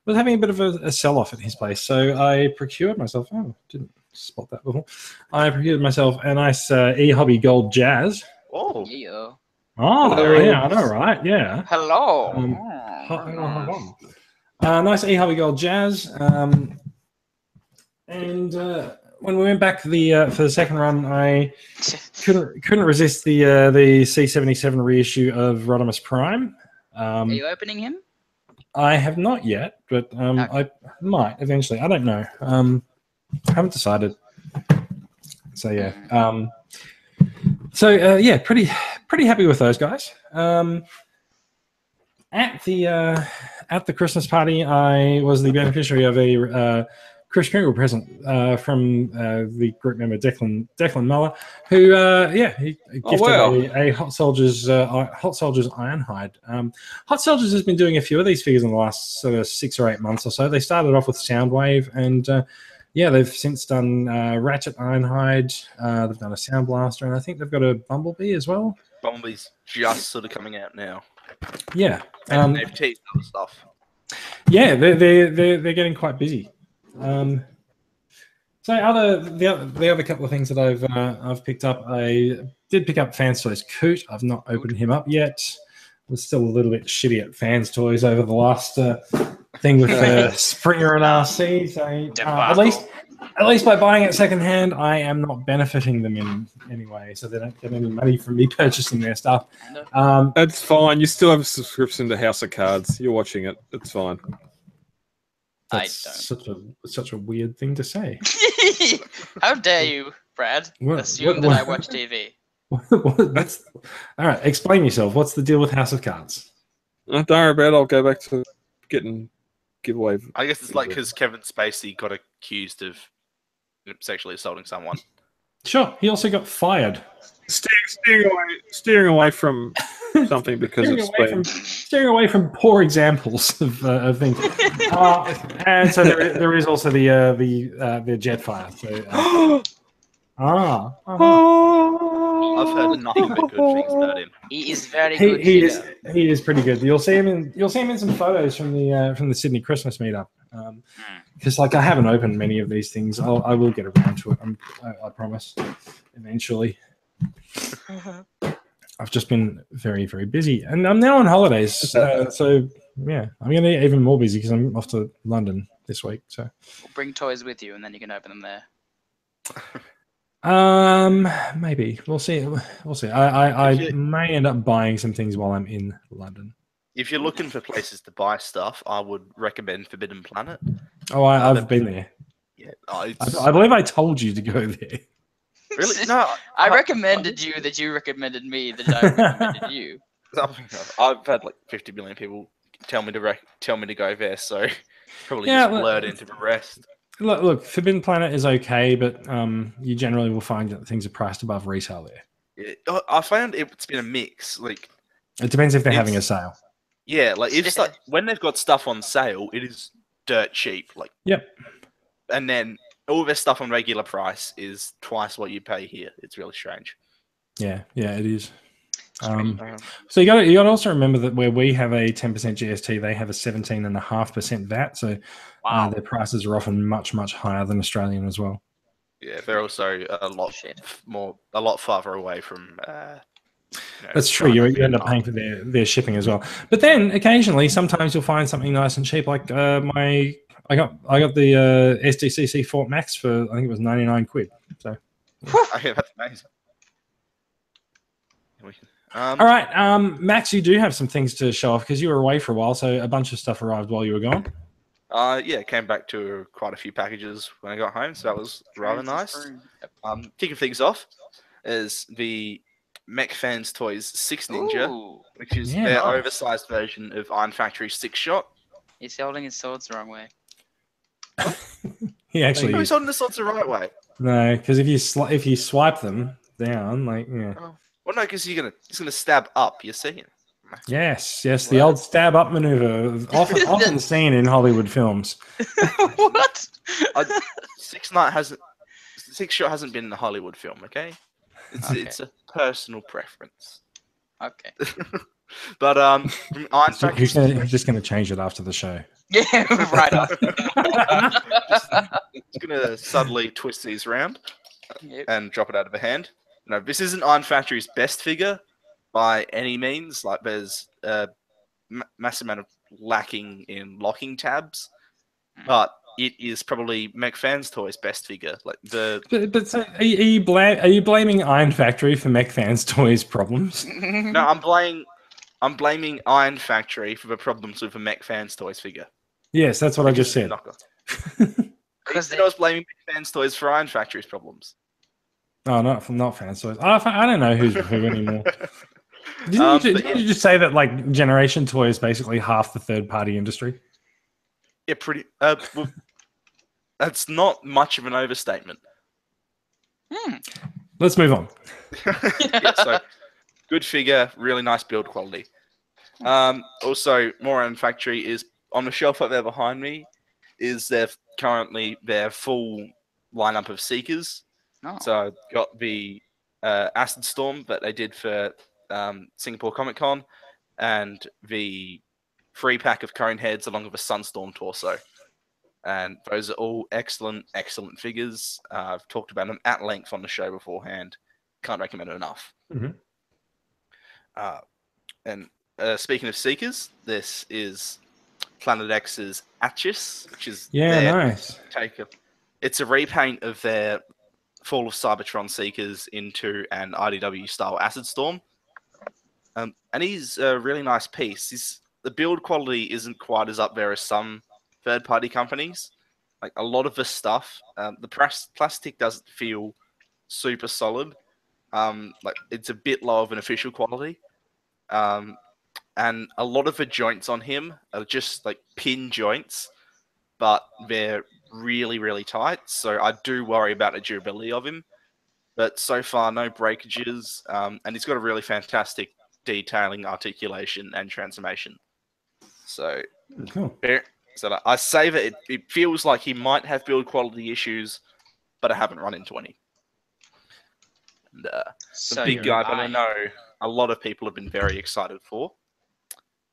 was having a bit of a sell-off at his place. So I procured myself. Oh, didn't spot that before. I procured myself a nice e-hobby gold jazz. Oh, Yeah. Oh, Hello. yeah, I know, right? Yeah. Hello. Nice e-hobby gold jazz. And when we went back for the second run, I couldn't resist the C77 reissue of Rodimus Prime. Are you opening him? I have not yet, but I might eventually. I don't know. Haven't decided. So yeah. Yeah, pretty happy with those guys. At the Christmas party, I was the beneficiary of a Chris Kringle present from the group member Declan Muller, who he gifted a Hot Soldiers Ironhide. Hot Soldiers has been doing a few of these figures in the last sort of 6 or 8 months or so. They started off with Soundwave, and they've since done Ratchet Ironhide. They've done a Sound Blaster, and I think they've got a Bumblebee as well. Bumblebee's just sort of coming out now. Yeah, And they've teased other stuff. Yeah, they're getting quite busy. So the other couple of things that I've picked up, I did pick up Fans Toys Coot. I've not opened him up yet. I was still a little bit shitty at Fans Toys over the last thing with Springer and RC. So at least by buying it secondhand, I am not benefiting them in any way, so they don't get any money from me purchasing their stuff. That's fine. You still have a subscription to House of Cards. You're watching it. It's fine. That's such a weird thing to say. How dare you, Brad, assume that I watch TV? All right, explain yourself. What's the deal with House of Cards? Don't worry about it. I'll go back to getting giveaway. I guess it's like because Kevin Spacey got accused of sexually assaulting someone. Sure, he also got fired. Steering away from something because steering away from poor examples of things. And so there is also the Jetfire. So, I've heard nothing but good things about him. He is very good. He is pretty good. You'll see him in some photos from the Sydney Christmas meetup. Because I haven't opened many of these things. I will get around to it. I promise. Eventually. I've just been very, very busy, and I'm now on holidays. So yeah, I'm going to get even more busy because I'm off to London this week. So bring toys with you, and then you can open them there. Maybe we'll see. We'll see. I may end up buying some things while I'm in London. If you're looking for places to buy stuff, I would recommend Forbidden Planet. Oh, I've been there. Yeah, I believe I told you to go there. Really? No, I recommended you that you recommended me that I recommended you. I've had like 50 million people tell me to go there, so probably just blurred into the rest. Look, Forbidden Planet is okay, but you generally will find that things are priced above retail there. Yeah, I found it's been a mix. Like, it depends if they're having a sale. Yeah, like when they've got stuff on sale, it is dirt cheap. Like, yep. And then all their stuff on regular price is twice what you pay here. It's really strange. Yeah, it is. So you got to also remember that where we have a 10% GST, they have a 17.5% VAT. So their prices are often much, much higher than Australian as well. Yeah, they're also a lot farther away from. That's true. You end up paying for their shipping as well. But then occasionally, sometimes you'll find something nice and cheap. Like I got the SDCC Fort Max for I think it was 99 quid. So yeah, that's amazing. All right, Max, you do have some things to show off because you were away for a while, so a bunch of stuff arrived while you were gone. Yeah, came back to quite a few packages when I got home, so that was rather nice. Yep. Kicking things off is the Mech Fans Toys 6 Ninja, Ooh, which is Yeah, their nice. oversized version of Iron Factory 6 Shot. he's holding his swords the wrong way. He actually Who's holding the swords the right way? no, because if you swipe them down, like yeah. Well, no, because he's gonna stab up. You see him. Yes, the old stab up maneuver, often seen in Hollywood films. What? Six Shot hasn't been in a Hollywood film. Okay, it's a personal preference. Okay. But from Iron Factory, He's just going to change it after the show. Yeah, right on. just gonna subtly twist these around Yep. and drop it out of a hand. No, this isn't Iron Factory's best figure by any means. Like, there's a massive amount of lacking in locking tabs, but it is probably Mech Fans Toys' best figure. Like But so are you blaming Iron Factory for Mech Fans Toys problems? No, I'm blaming Iron Factory for the problems with the Mech Fans Toys figure. Yes, that's what I just said. Because I was blaming Mech Fans Toys for Iron Factory's problems. Oh, not Fans Toys. I don't know who's who anymore. Didn't you just say that like Generation Toy is basically half the third-party industry? Yeah, pretty. Well, that's not much of an overstatement. Let's move on. Yeah, so good figure, really nice build quality. Also, more Iron Factory is on the shelf up there behind me. Is currently their full lineup of Seekers. Oh. So I've got the Acid Storm that they did for Singapore Comic Con, and the free pack of Cone Heads along with a Sunstorm torso. And those are all excellent figures. I've talked about them at length on the show beforehand. Can't recommend it enough. Mhm. And speaking of Seekers, this is Planet X's Atchis, which is nice. It's a repaint of their Fall of Cybertron Seekers into an IDW style Acid Storm. And he's a really nice piece. The build quality isn't quite as up there as some third-party companies. Like, a lot of the stuff, the plastic doesn't feel super solid. Like, it's a bit lower than official quality. And a lot of the joints on him are just like pin joints, but they're really tight. So I do worry about the durability of him. But so far, no breakages. And he's got a really fantastic detailing, articulation, and transformation. So, Cool. So I say that it feels like he might have build quality issues, but I haven't run into any. And, So big guy that I right. know a lot of people have been very excited for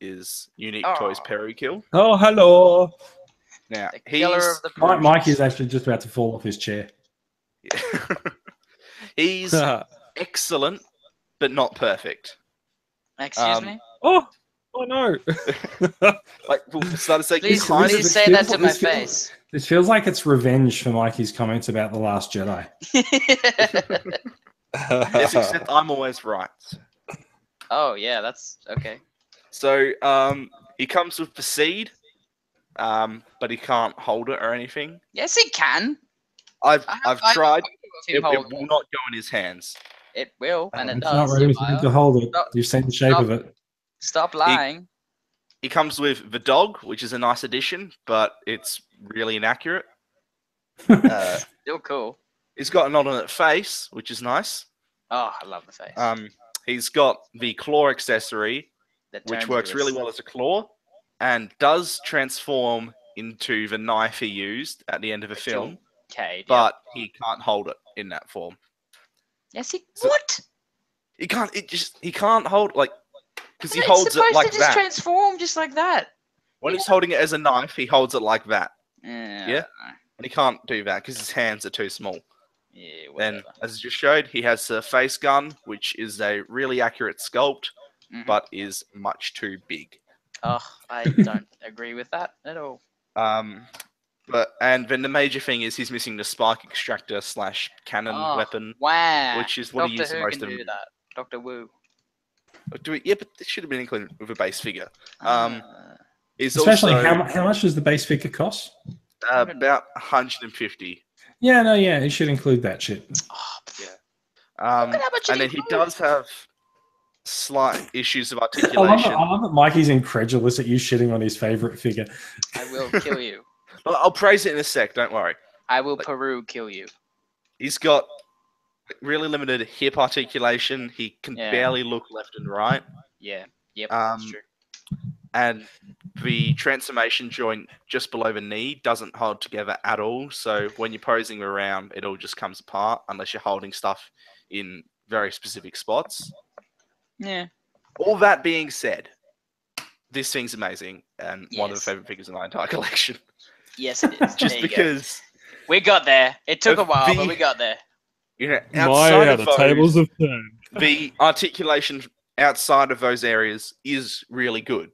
is Unique Toys Perikill. Oh, hello. Now, The killer he's of the Mike is actually just about to fall off his chair. he's excellent, but not perfect. Excuse me? Oh no! Like, we'll start to say, Please this say that feels to like- my this feels- face. This feels like it's revenge for Mikey's comments about The Last Jedi. yes, except I'm always right. Oh, yeah, that's okay. So, he comes with the seed, but he can't hold it or anything. Yes, he can. I've I tried. Him It hold will not go in his hands. it will, and it It's does. not ready for him to hold it. Stop- You've seen the shape of it. Stop lying. He comes with the dog, which is a nice addition, but it's really inaccurate. Still cool. He's got an alternate face, which is nice. Oh, I love the face. He's got the claw accessory, That which turns works into a really well as a claw, and does transform into the knife he used at the end of the film, Okay. but he can't hold it in that form. Yes, he. So- What? He can't. He can't hold because he It's holds it supposed like to just that. transform just like that. When he's holding it as a knife, he holds it like that, Yeah. and he can't do that because his hands are too small. Yeah. Then, Whatever. as I just showed, he has a face gun, which is a really accurate sculpt, Mhm. but is much too big. Oh, I don't agree with that at all. And then the major thing is he's missing the spark extractor / cannon Oh, weapon. Wow. Which is what he Doctor used Who most can of do them. that. Doctor Wu. Yeah, but it should have been included with a base figure. Ah. Is Especially also how much does the base figure cost? about 150. Yeah, no, yeah, it should include that shit. Oh, Yeah. Look at how much it And then he includes. does have slight issues of I articulation. love that Mikey's incredulous at you shitting on his favorite figure. I will kill you. Well, I'll praise it in a sec. Don't worry. I will Peru kill you. He's got really limited hip articulation. He can Yeah. barely look left and right. Yeah. Yep. That's Um, true. and the transformation joint just below the knee doesn't hold together at all. So when you're posing around, it all just comes apart unless you're holding stuff in very specific spots. Yeah. All that being said, this thing's amazing and one of the Yes. favorite figures in my entire collection. Yes, it is. Just There you go. because, We got there. It took a of while, the- but we got there. you know, My, outside how of the those, tables have turned. the articulation outside of those areas is really good.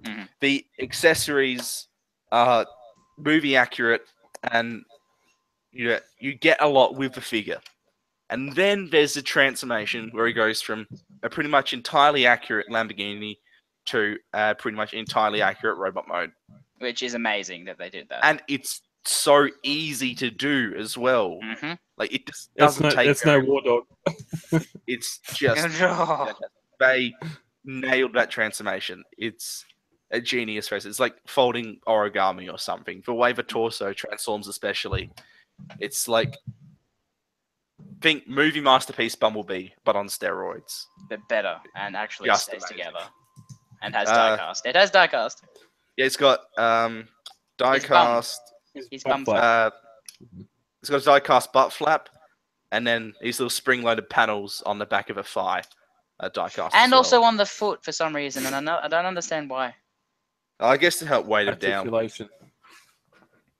Mhm. The accessories are movie accurate, and you get a lot with the figure. And then there's the transformation where he goes from a pretty much entirely accurate Lamborghini to a pretty much entirely accurate robot mode. Which is amazing that they did that. And it's so easy to do as well. Mm-hmm. Like it just It's doesn't no, take. it's no war dog. It's just they nailed that transformation. It's a genius face. It's like folding origami or something. The way the torso transforms, especially, it's like think movie masterpiece Bumblebee, but on steroids. But better and actually Just stays amazing. together. And has diecast. It has diecast. Yeah, it's got diecast. He's butt bummed. flap. It's got a diecast butt flap, and then these little spring-loaded panels on the back of a thigh. Diecast. And as well. also on the foot for some reason, and I don't understand why. I guess to help weight it down. Articulation.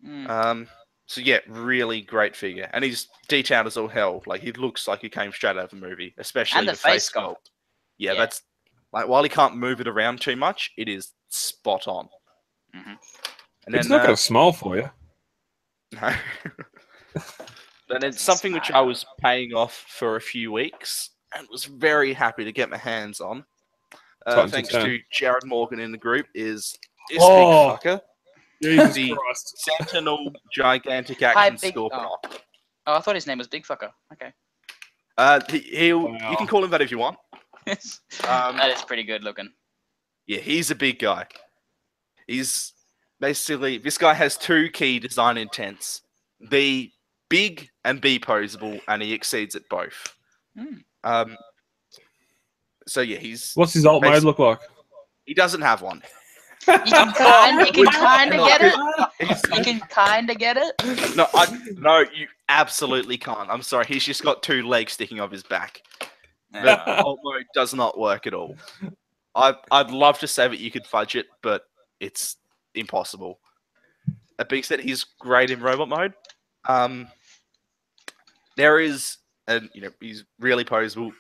Mm. So yeah, really great figure, and he's detailed as all hell. Like he looks like he came straight out of a movie, especially And the face sculpt. Yeah, Yeah. that's like while he can't move it around too much, it is spot on. Mhm. And It's then not going to smile for you. no. Then it's something which I was paying off for a few weeks and was very happy to get my hands on. Time to Thanks turn. to Jared Morgan in the group is this Oh. big fucker, Jesus The- Christ. Sentinel Gigantic Hi, Action big- Scorponok. Oh, I thought his name was Big Fucker. Okay. You Wow. can call him that if you want. That is pretty good looking. Yeah, he's a big guy. He's basically this guy has two key design intents: be big and be posable, and he exceeds at both. Mm. So yeah, he's What's his alt mode Basi- look like? he doesn't have one. You can kind of get it. He's- You can kind of get it. No, you absolutely can't. I'm sorry, he's just got two legs sticking off his back. The Yeah. alt mode does not work at all. I'd love to say that you could fudge it, but it's impossible. That being said, he's great in robot mode. There is, and he's really posable.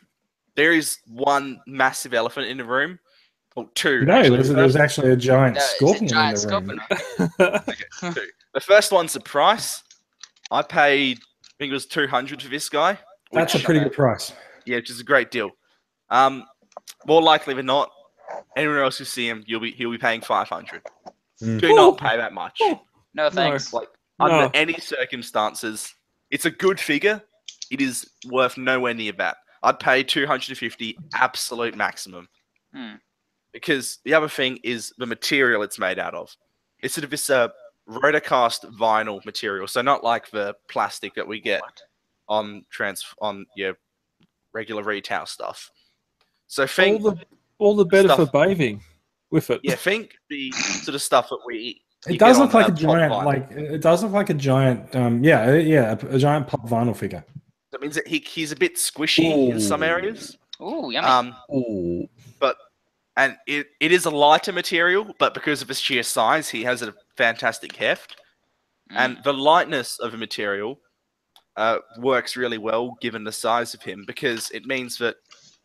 There is one massive elephant in the room, or two. No, actually. there's actually a giant No, it's a scorpion giant in the room. scorpion. Two. The first one's the price. I paid, I think it was 200 for this guy. That's a which- pretty good price. Yeah, which is a great deal. More likely than not, anyone else who see him, he'll be paying 500. Mm. Do not pay that much. No thanks. Like No. under any circumstances, it's a good figure. It is worth nowhere near that. I'd pay 250 absolute maximum. Hmm. Because the other thing is the material it's made out of. It's sort of this rotocast vinyl material, so not like the plastic that we get on your regular retail stuff. So think all the better stuff- for bathing with it. yeah, think the sort of stuff that we It you does get look on, like a pop giant, vinyl. it does look like a giant, a giant pop vinyl figure. That means that he's a bit squishy in some areas. Ooh, yummy. Ooh. And it is a lighter material, but because of his sheer size, he has a fantastic heft. And the lightness of the material works really well given the size of him, because it means that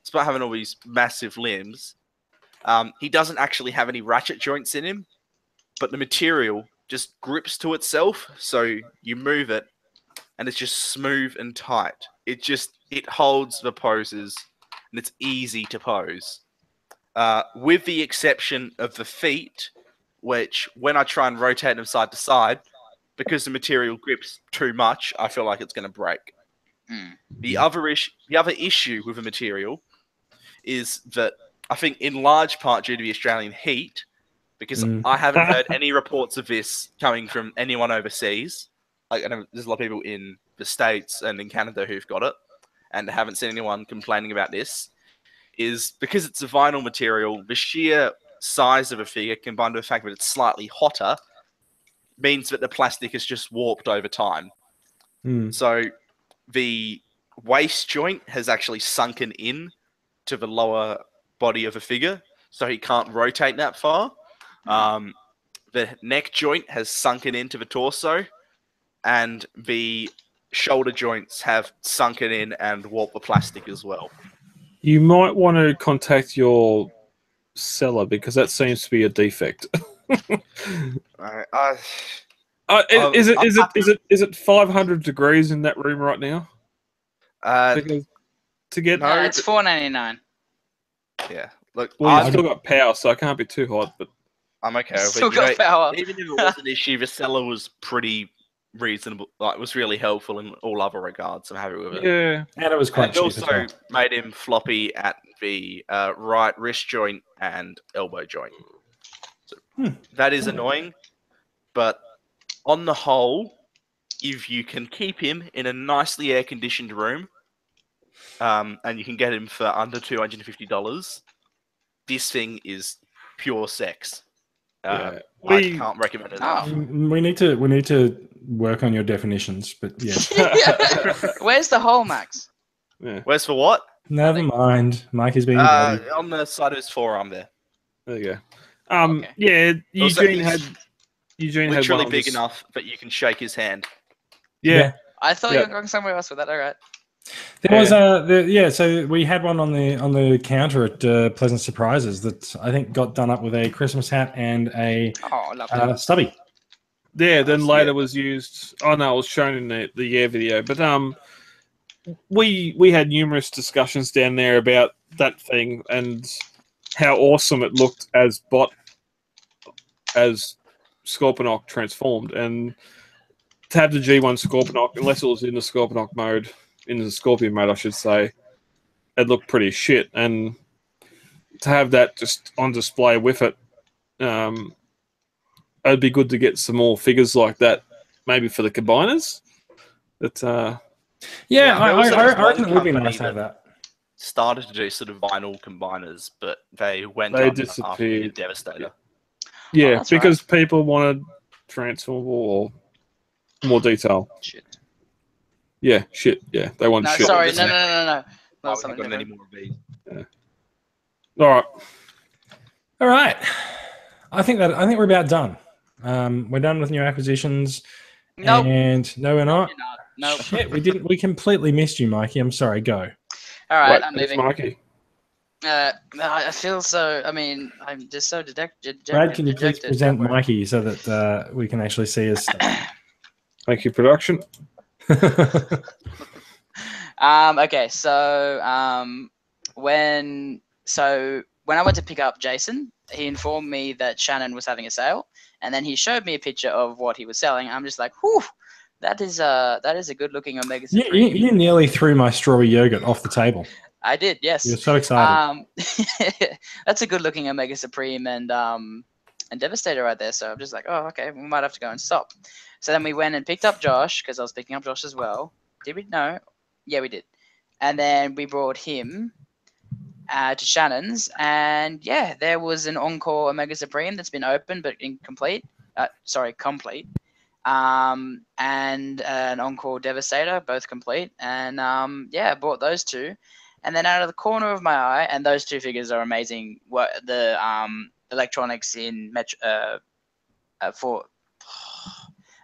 despite having all these massive limbs, he doesn't actually have any ratchet joints in him, but the material just grips to itself, so you move it, and it's just smooth and tight. It holds the poses, and it's easy to pose. With the exception of the feet, which when I try and rotate them side to side, because the material grips too much, I feel like it's going to break. The other issue with the material is that I think in large part due to the Australian heat, because I haven't heard any reports of this coming from anyone overseas. Like, I know there's a lot of people in the States and in Canada who've got it, and I haven't seen anyone complaining about this, is because it's a vinyl material, the sheer size of a figure combined with the fact that it's slightly hotter means that the plastic is just warped over time. So the waist joint has actually sunken in to the lower body of a figure, so he can't rotate that far. The neck joint has sunken into the torso, and the shoulder joints have sunken in and warped the plastic as well. You might want to contact your seller because that seems to be a defect. Is it 500 degrees in that room right now? Because to get No, it's $4.99. Yeah, look, well, I've still got power, so I can't be too hot, but I'm okay with Still it. got power. Even if it was an issue, the seller was pretty reasonable. Like, it was really helpful in all other regards. I'm happy with it. yeah, And it was quite It cheap also as well. made him floppy at the right wrist joint and elbow joint. So that is annoying, but on the whole, if you can keep him in a nicely air-conditioned room, and you can get him for under $250, this thing is pure sex. I can't recommend it enough. We need to work on your definitions, but yeah. Where's the hole, Max? yeah. Where's for what? Never mind. Mike is being dirty. On the side of his forearm there. There you go. Okay. Yeah, Also, Eugene he's had one literally of big his- enough that you can shake his hand. Yeah, I thought you Yeah. were going somewhere else with that. All right. There was so we had one on the counter at Pleasant Surprises that I think got done up with a Christmas hat and a Oh, lovely. stubby. Yeah, then later yeah. was used. Oh no, it was shown in the air video. But we had numerous discussions down there about that thing and how awesome it looked as Scorponok transformed, and to have the G1 Scorponok, unless it was in the Scorponok mode, in the Scorpion mode, I should say, it looked pretty shit. And to have that just on display with it, it'd be good to get some more figures like that, maybe for the combiners. But Yeah, there was I this reckon one it would be company nice to have that. Started to do sort of vinyl combiners, but they went They up after disappeared. Devastator. yeah, that's because people wanted transformable or more detail. Shit. Yeah, shit. Yeah, they want No, shit. sorry. isn't No. it? No, I not haven't something got any different. more of these. All right. All right, I think we're about done. We're done with new acquisitions. Nope. And no, we're not. You're not. Nope. Shit, we didn't. We completely missed you, Mikey. I'm sorry. Go. All right, Wait, I'm there's leaving. Mikey. I feel so. I mean, I'm just so dejected. Brad, can you please dejected, present don't worry. Mikey so that we can actually see his stuff? Thank you, production. Okay, so when I went to pick up Jason, he informed me that Shannon was having a sale, and then he showed me a picture of what he was selling. I'm just like, whew, that is a good looking Omega Supreme. you nearly threw my strawberry yogurt off the table. I did, yes. You're so excited. That's a good looking Omega Supreme and Devastator right there. So I'm just like, oh, okay, we might have to go and stop. So then we went and picked up Josh because I was picking up Josh as well. Did we? No. Yeah, we did. And then we brought him to Shannon's, and yeah, there was an Encore Omega Supreme that's been opened but incomplete. Complete. And an Encore Devastator, both complete. And yeah, I bought those two. And then out of the corner of my eye, and those two figures are amazing. What the electronics in for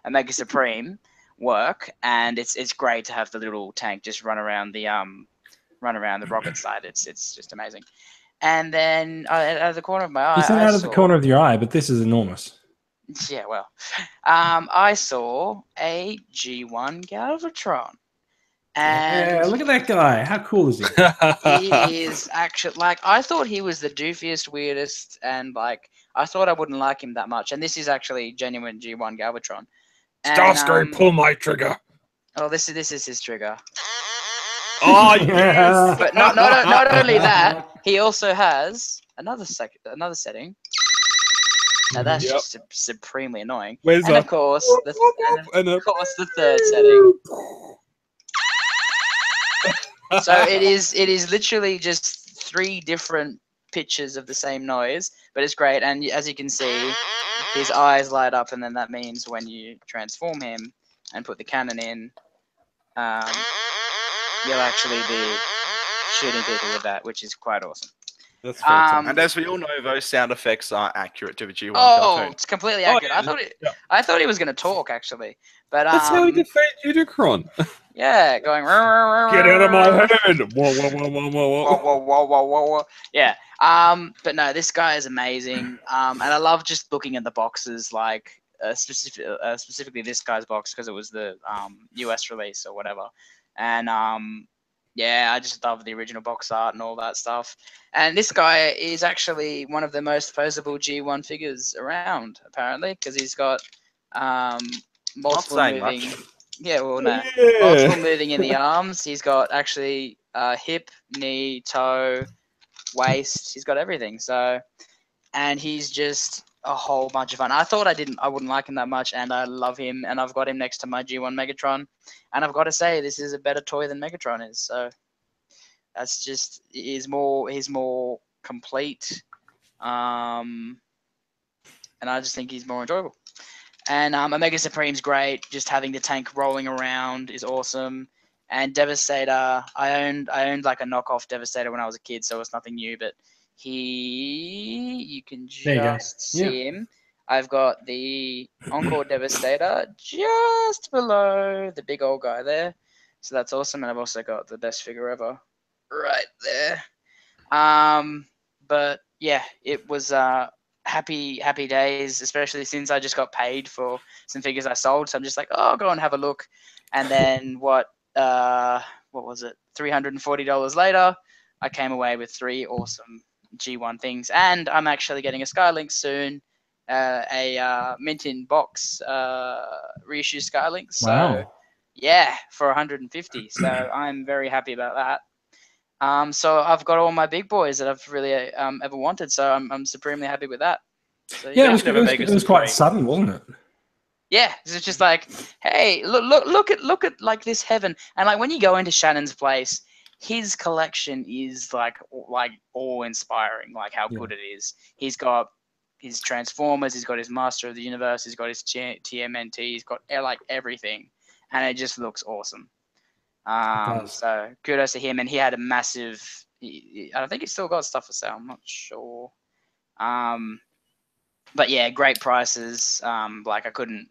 Omega Supreme work, and it's great to have the little tank just run around the rocket side. It's just amazing. And then out of the corner of my eye, You said I out of the saw- corner of your eye, but this is enormous. Yeah, well, I saw a G1 Galvatron. And Yeah, look at that guy. How cool is he? he is actually, like, I thought he was the doofiest, weirdest, and like I thought I wouldn't like him that much, and this is actually genuine G1 Galvatron. And, Starscream, pull my trigger. Oh, this is his trigger. Oh yes. But not only that, he also has another setting. Now that's just supremely annoying. And of course, the third setting. So it is literally just 3 different pitches of the same noise, but it's great. And as you can see, his eyes light up, and then that means when you transform him and put the cannon in, you'll actually be shooting people with that, which is quite awesome. That's fantastic. And as we all know, those sound effects are accurate to the G1 cartoon. cartoon. It's completely accurate. Yeah. I thought he was going to talk actually, but That's how he defeated Unicron. Yeah, going. Get out of my head! Whoa, whoa, whoa, whoa, whoa, whoa. Yeah. But no, this guy is amazing. And I love just looking at the boxes, like specifically this guy's box because it was the US release or whatever. And yeah, I just love the original box art and all that stuff. And this guy is actually one of the most posable G1 figures around, apparently, because he's got multiple moving. Much. Yeah, well, no. Yeah. Multiple moving in the arms. He's got actually hip, knee, toe, waist. He's got everything. So, and he's just a whole bunch of fun. I thought I wouldn't like him that much, and I love him, and I've got him next to my G1 Megatron, and I've got to say this is a better toy than Megatron is. So that's just he's more complete, and I just think he's more enjoyable. And Omega Supreme's great. Just having the tank rolling around is awesome. And Devastator, I owned like a knockoff Devastator when I was a kid, so it's nothing new. But you can just see him. I've got the Encore Devastator just below the big old guy there, so that's awesome. And I've also got the best figure ever right there. But yeah, it was happy days, especially since I just got paid for some figures I sold. So I'm just like, oh, I'll go and have a look. And then what was it? $340 later, I came away with 3 awesome G1 things. And I'm actually getting a Skylink soon, a mint in box reissue Skylink. So Wow. yeah, for 150. So I'm very happy about that. So I've got all my big boys that I've really ever wanted. So I'm supremely happy with that. So, Yeah, it was quite sudden, wasn't it? Yeah, it's just like, hey, look at like this heaven, and like when you go into Shannon's place, his collection is like awe-inspiring, like how good it is. He's got his Transformers, he's got his Master of the Universe, he's got his TMNT, he's got like everything, and it just looks awesome. So kudos to him, and he had a massive. I think he's still got stuff for sale. I'm not sure. But yeah, great prices. Like I couldn't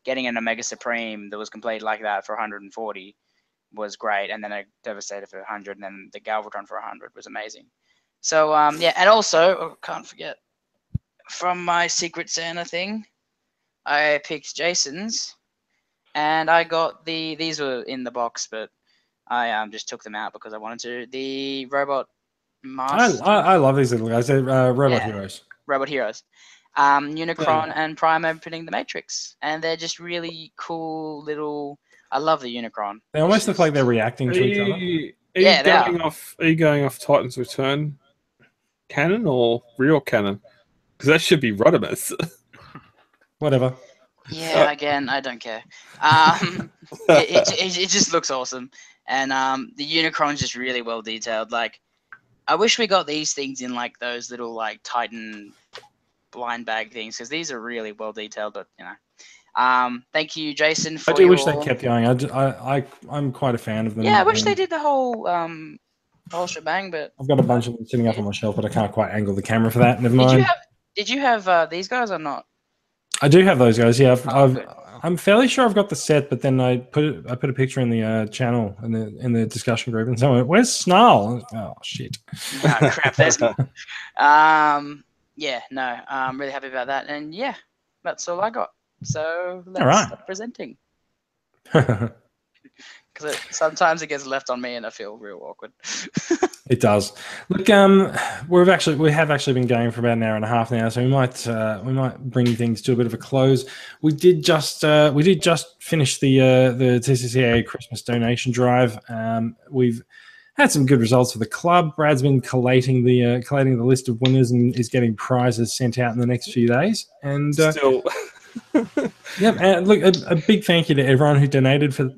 getting an Omega Supreme that was complete like that for 140 was great, and then a Devastator for 100, and then the Galvatron for 100 was amazing. So yeah, and also can't forget from my Secret Santa thing, I picked Jason's. And I got these were in the box, but I just took them out because I wanted to. The Robot Master. I love these little guys. They're Robot Heroes. Robot Heroes. Unicron and Prime opening the Matrix. And they're just really cool little... I love the Unicron. They almost look like they're reacting to each other. Are you going off Titan's Return canon or real canon? Because that should be Rodimus. Whatever. Yeah, again, I don't care. It just looks awesome, and the Unicron's just really well detailed. Like, I wish we got these things in like those little like Titan blind bag things because these are really well detailed. But you know, thank you, Jason. For I do wish they kept going. I'm quite a fan of them. Yeah, I wish they did the whole shebang. But I've got a bunch of them sitting up on my shelf, but I can't quite angle the camera for that. Never mind. Did you have these guys or not? I do have those guys. Yeah, I'm fairly sure I've got the set, but then I put a picture in the channel in the discussion group, and someone went, "Where's Snarl?" Oh shit! Oh, crap, there's. Yeah, no, I'm really happy about that, and yeah, that's all I got. So let's start presenting. because sometimes it gets left on me, and I feel real awkward. It does. Look, we have actually been going for about an hour and a half now, so we might bring things to a bit of a close. We did just finish the TCCA Christmas donation drive. We've had some good results for the club. Brad's been collating the list of winners and is getting prizes sent out in the next few days. And Still, yeah, and look, a big thank you to everyone who donated for.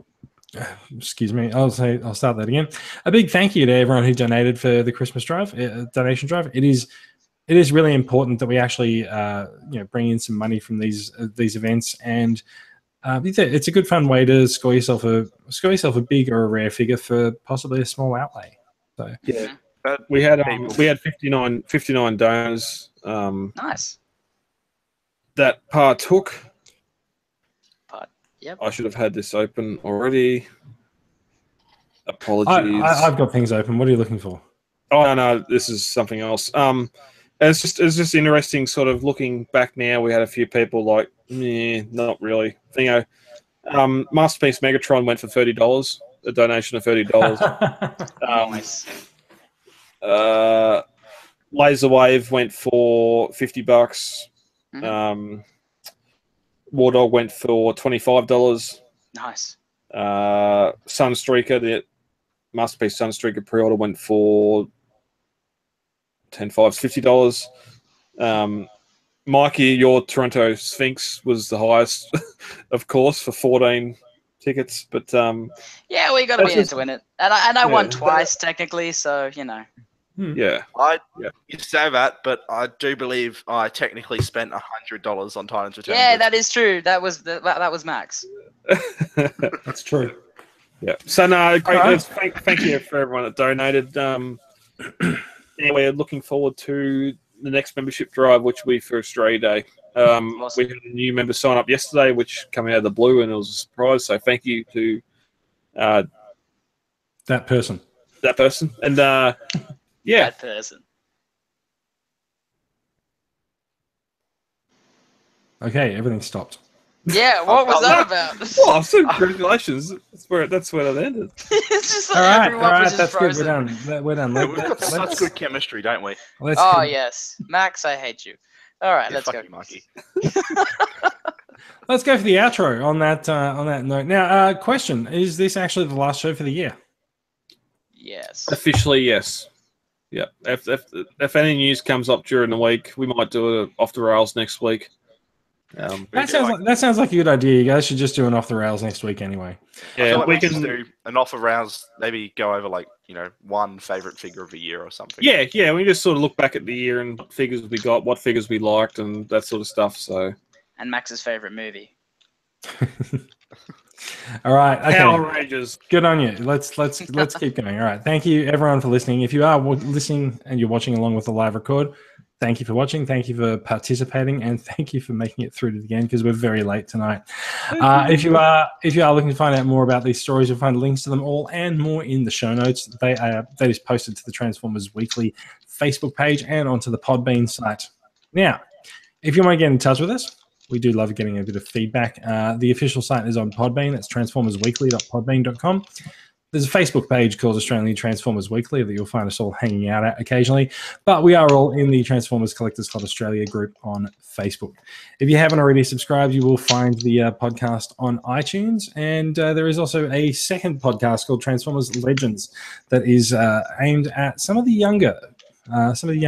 Excuse me. I'll start that again. A big thank you to everyone who donated for the Christmas drive, donation drive. It is really important that we actually bring in some money from these events, and it's a good fun way to score yourself a big or a rare figure for possibly a small outlay. So yeah, we had 59 donors. Nice. That partook. Yep. I should have had this open already. Apologies. I've got things open. What are you looking for? Oh no, this is something else. It's just interesting, sort of looking back now. We had a few people like, not really. Masterpiece Megatron went for $30. A donation of $30. Nice. Laser Wave went for $50. Mhm. War Dog went for $25. Nice. Sunstreaker, the Masterpiece Sunstreaker pre-order went for $10, $50. Mikey, your Toronto Sphinx was the highest, of course, for 14 tickets. But yeah, we got to be in to win it, and I won twice technically, so you know. Yeah, You say that, but I do believe I technically spent $100 on Titans Return. Yeah, that is true. That was Max. That's true. Yeah. So no, great. Thank you for everyone that donated. Yeah, we're looking forward to the next membership drive, which will be for Australia Day. Awesome. We had a new member sign up yesterday, which came out of the blue, and it was a surprise. So thank you to that person. And yeah, That person. Okay, everything stopped. Yeah, what was that about? well, so congratulations. That's where it ended. It's just like All right, everyone was just that's frozen. good. We're done. We've got such good chemistry, don't we? Oh yes, Max, I hate you. All right, Yeah, let's fuck go. you, Mikey. Let's go for the outro on that note. Now, question: is this actually the last show for the year? Yes. Officially, yes. Yeah. If any news comes up during the week, we might do it off the rails next week. That sounds like a good idea. You guys should just do an off the rails next week anyway. Yeah, we can do an offer rounds. Maybe go over one favorite figure of the year or something. Yeah. We just sort of look back at the year and figures we got, what figures we liked, and that sort of stuff. So. And Max's favorite movie. All right. Okay. Power Rangers. Good on you. Let's keep going. All right. Thank you everyone for listening. If you are listening and you're watching along with the live record, thank you for watching. Thank you for participating, and thank you for making it through to the end because we're very late tonight. If you are looking to find out more about these stories, you'll find links to them all and more in the show notes. That is posted to the Transformers Weekly Facebook page and onto the Podbean site. Now, if you want to get in touch with us, we do love getting a bit of feedback. The official site is on Podbean. It's transformersweekly.podbean.com. There's a Facebook page called Australian Transformers Weekly that you'll find us all hanging out at occasionally. But we are all in the Transformers Collectors Club Australia group on Facebook. If you haven't already subscribed, you will find the podcast on iTunes. And there is also a second podcast called Transformers Legends that is aimed at some of the younger stories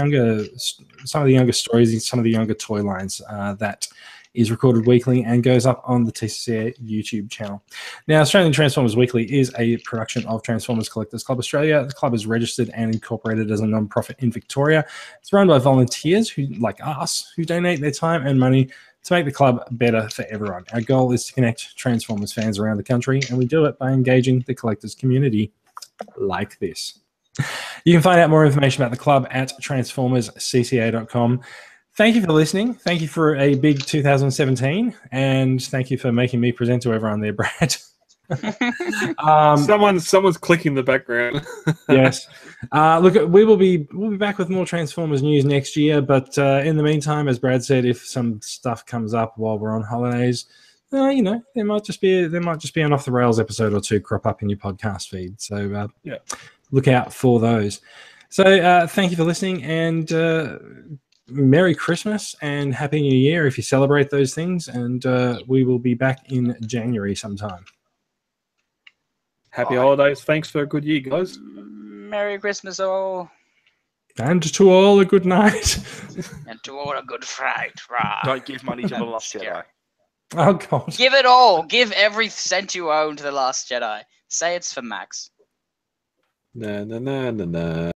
and some of the younger toy lines that is recorded weekly and goes up on the TCCA YouTube channel. Now, Australian Transformers Weekly is a production of Transformers Collectors Club Australia. The club is registered and incorporated as a non-profit in Victoria. It's run by volunteers who, like us, who donate their time and money to make the club better for everyone. Our goal is to connect Transformers fans around the country, and we do it by engaging the collectors community like this. You can find out more information about the club at transformerscca.com. Thank you for listening. Thank you for a big 2017, and thank you for making me present to everyone there, Brad. Someone's clicking in the background. Yes. Look, we'll be back with more Transformers news next year, but in the meantime, as Brad said, if some stuff comes up while we're on holidays, you know, there might just be an off the rails episode or two crop up in your podcast feed. So Yeah. look out for those. So thank you for listening, and Merry Christmas and Happy New Year if you celebrate those things. And we will be back in January sometime. Happy holidays. Thanks for a good year, guys. Merry Christmas all. And to all a good night. And to all a good fright. Rah. Don't give money to the Last Jedi. Oh, God. Give it all. Give every cent you own to the Last Jedi. Say it's for Max. Na na na na na.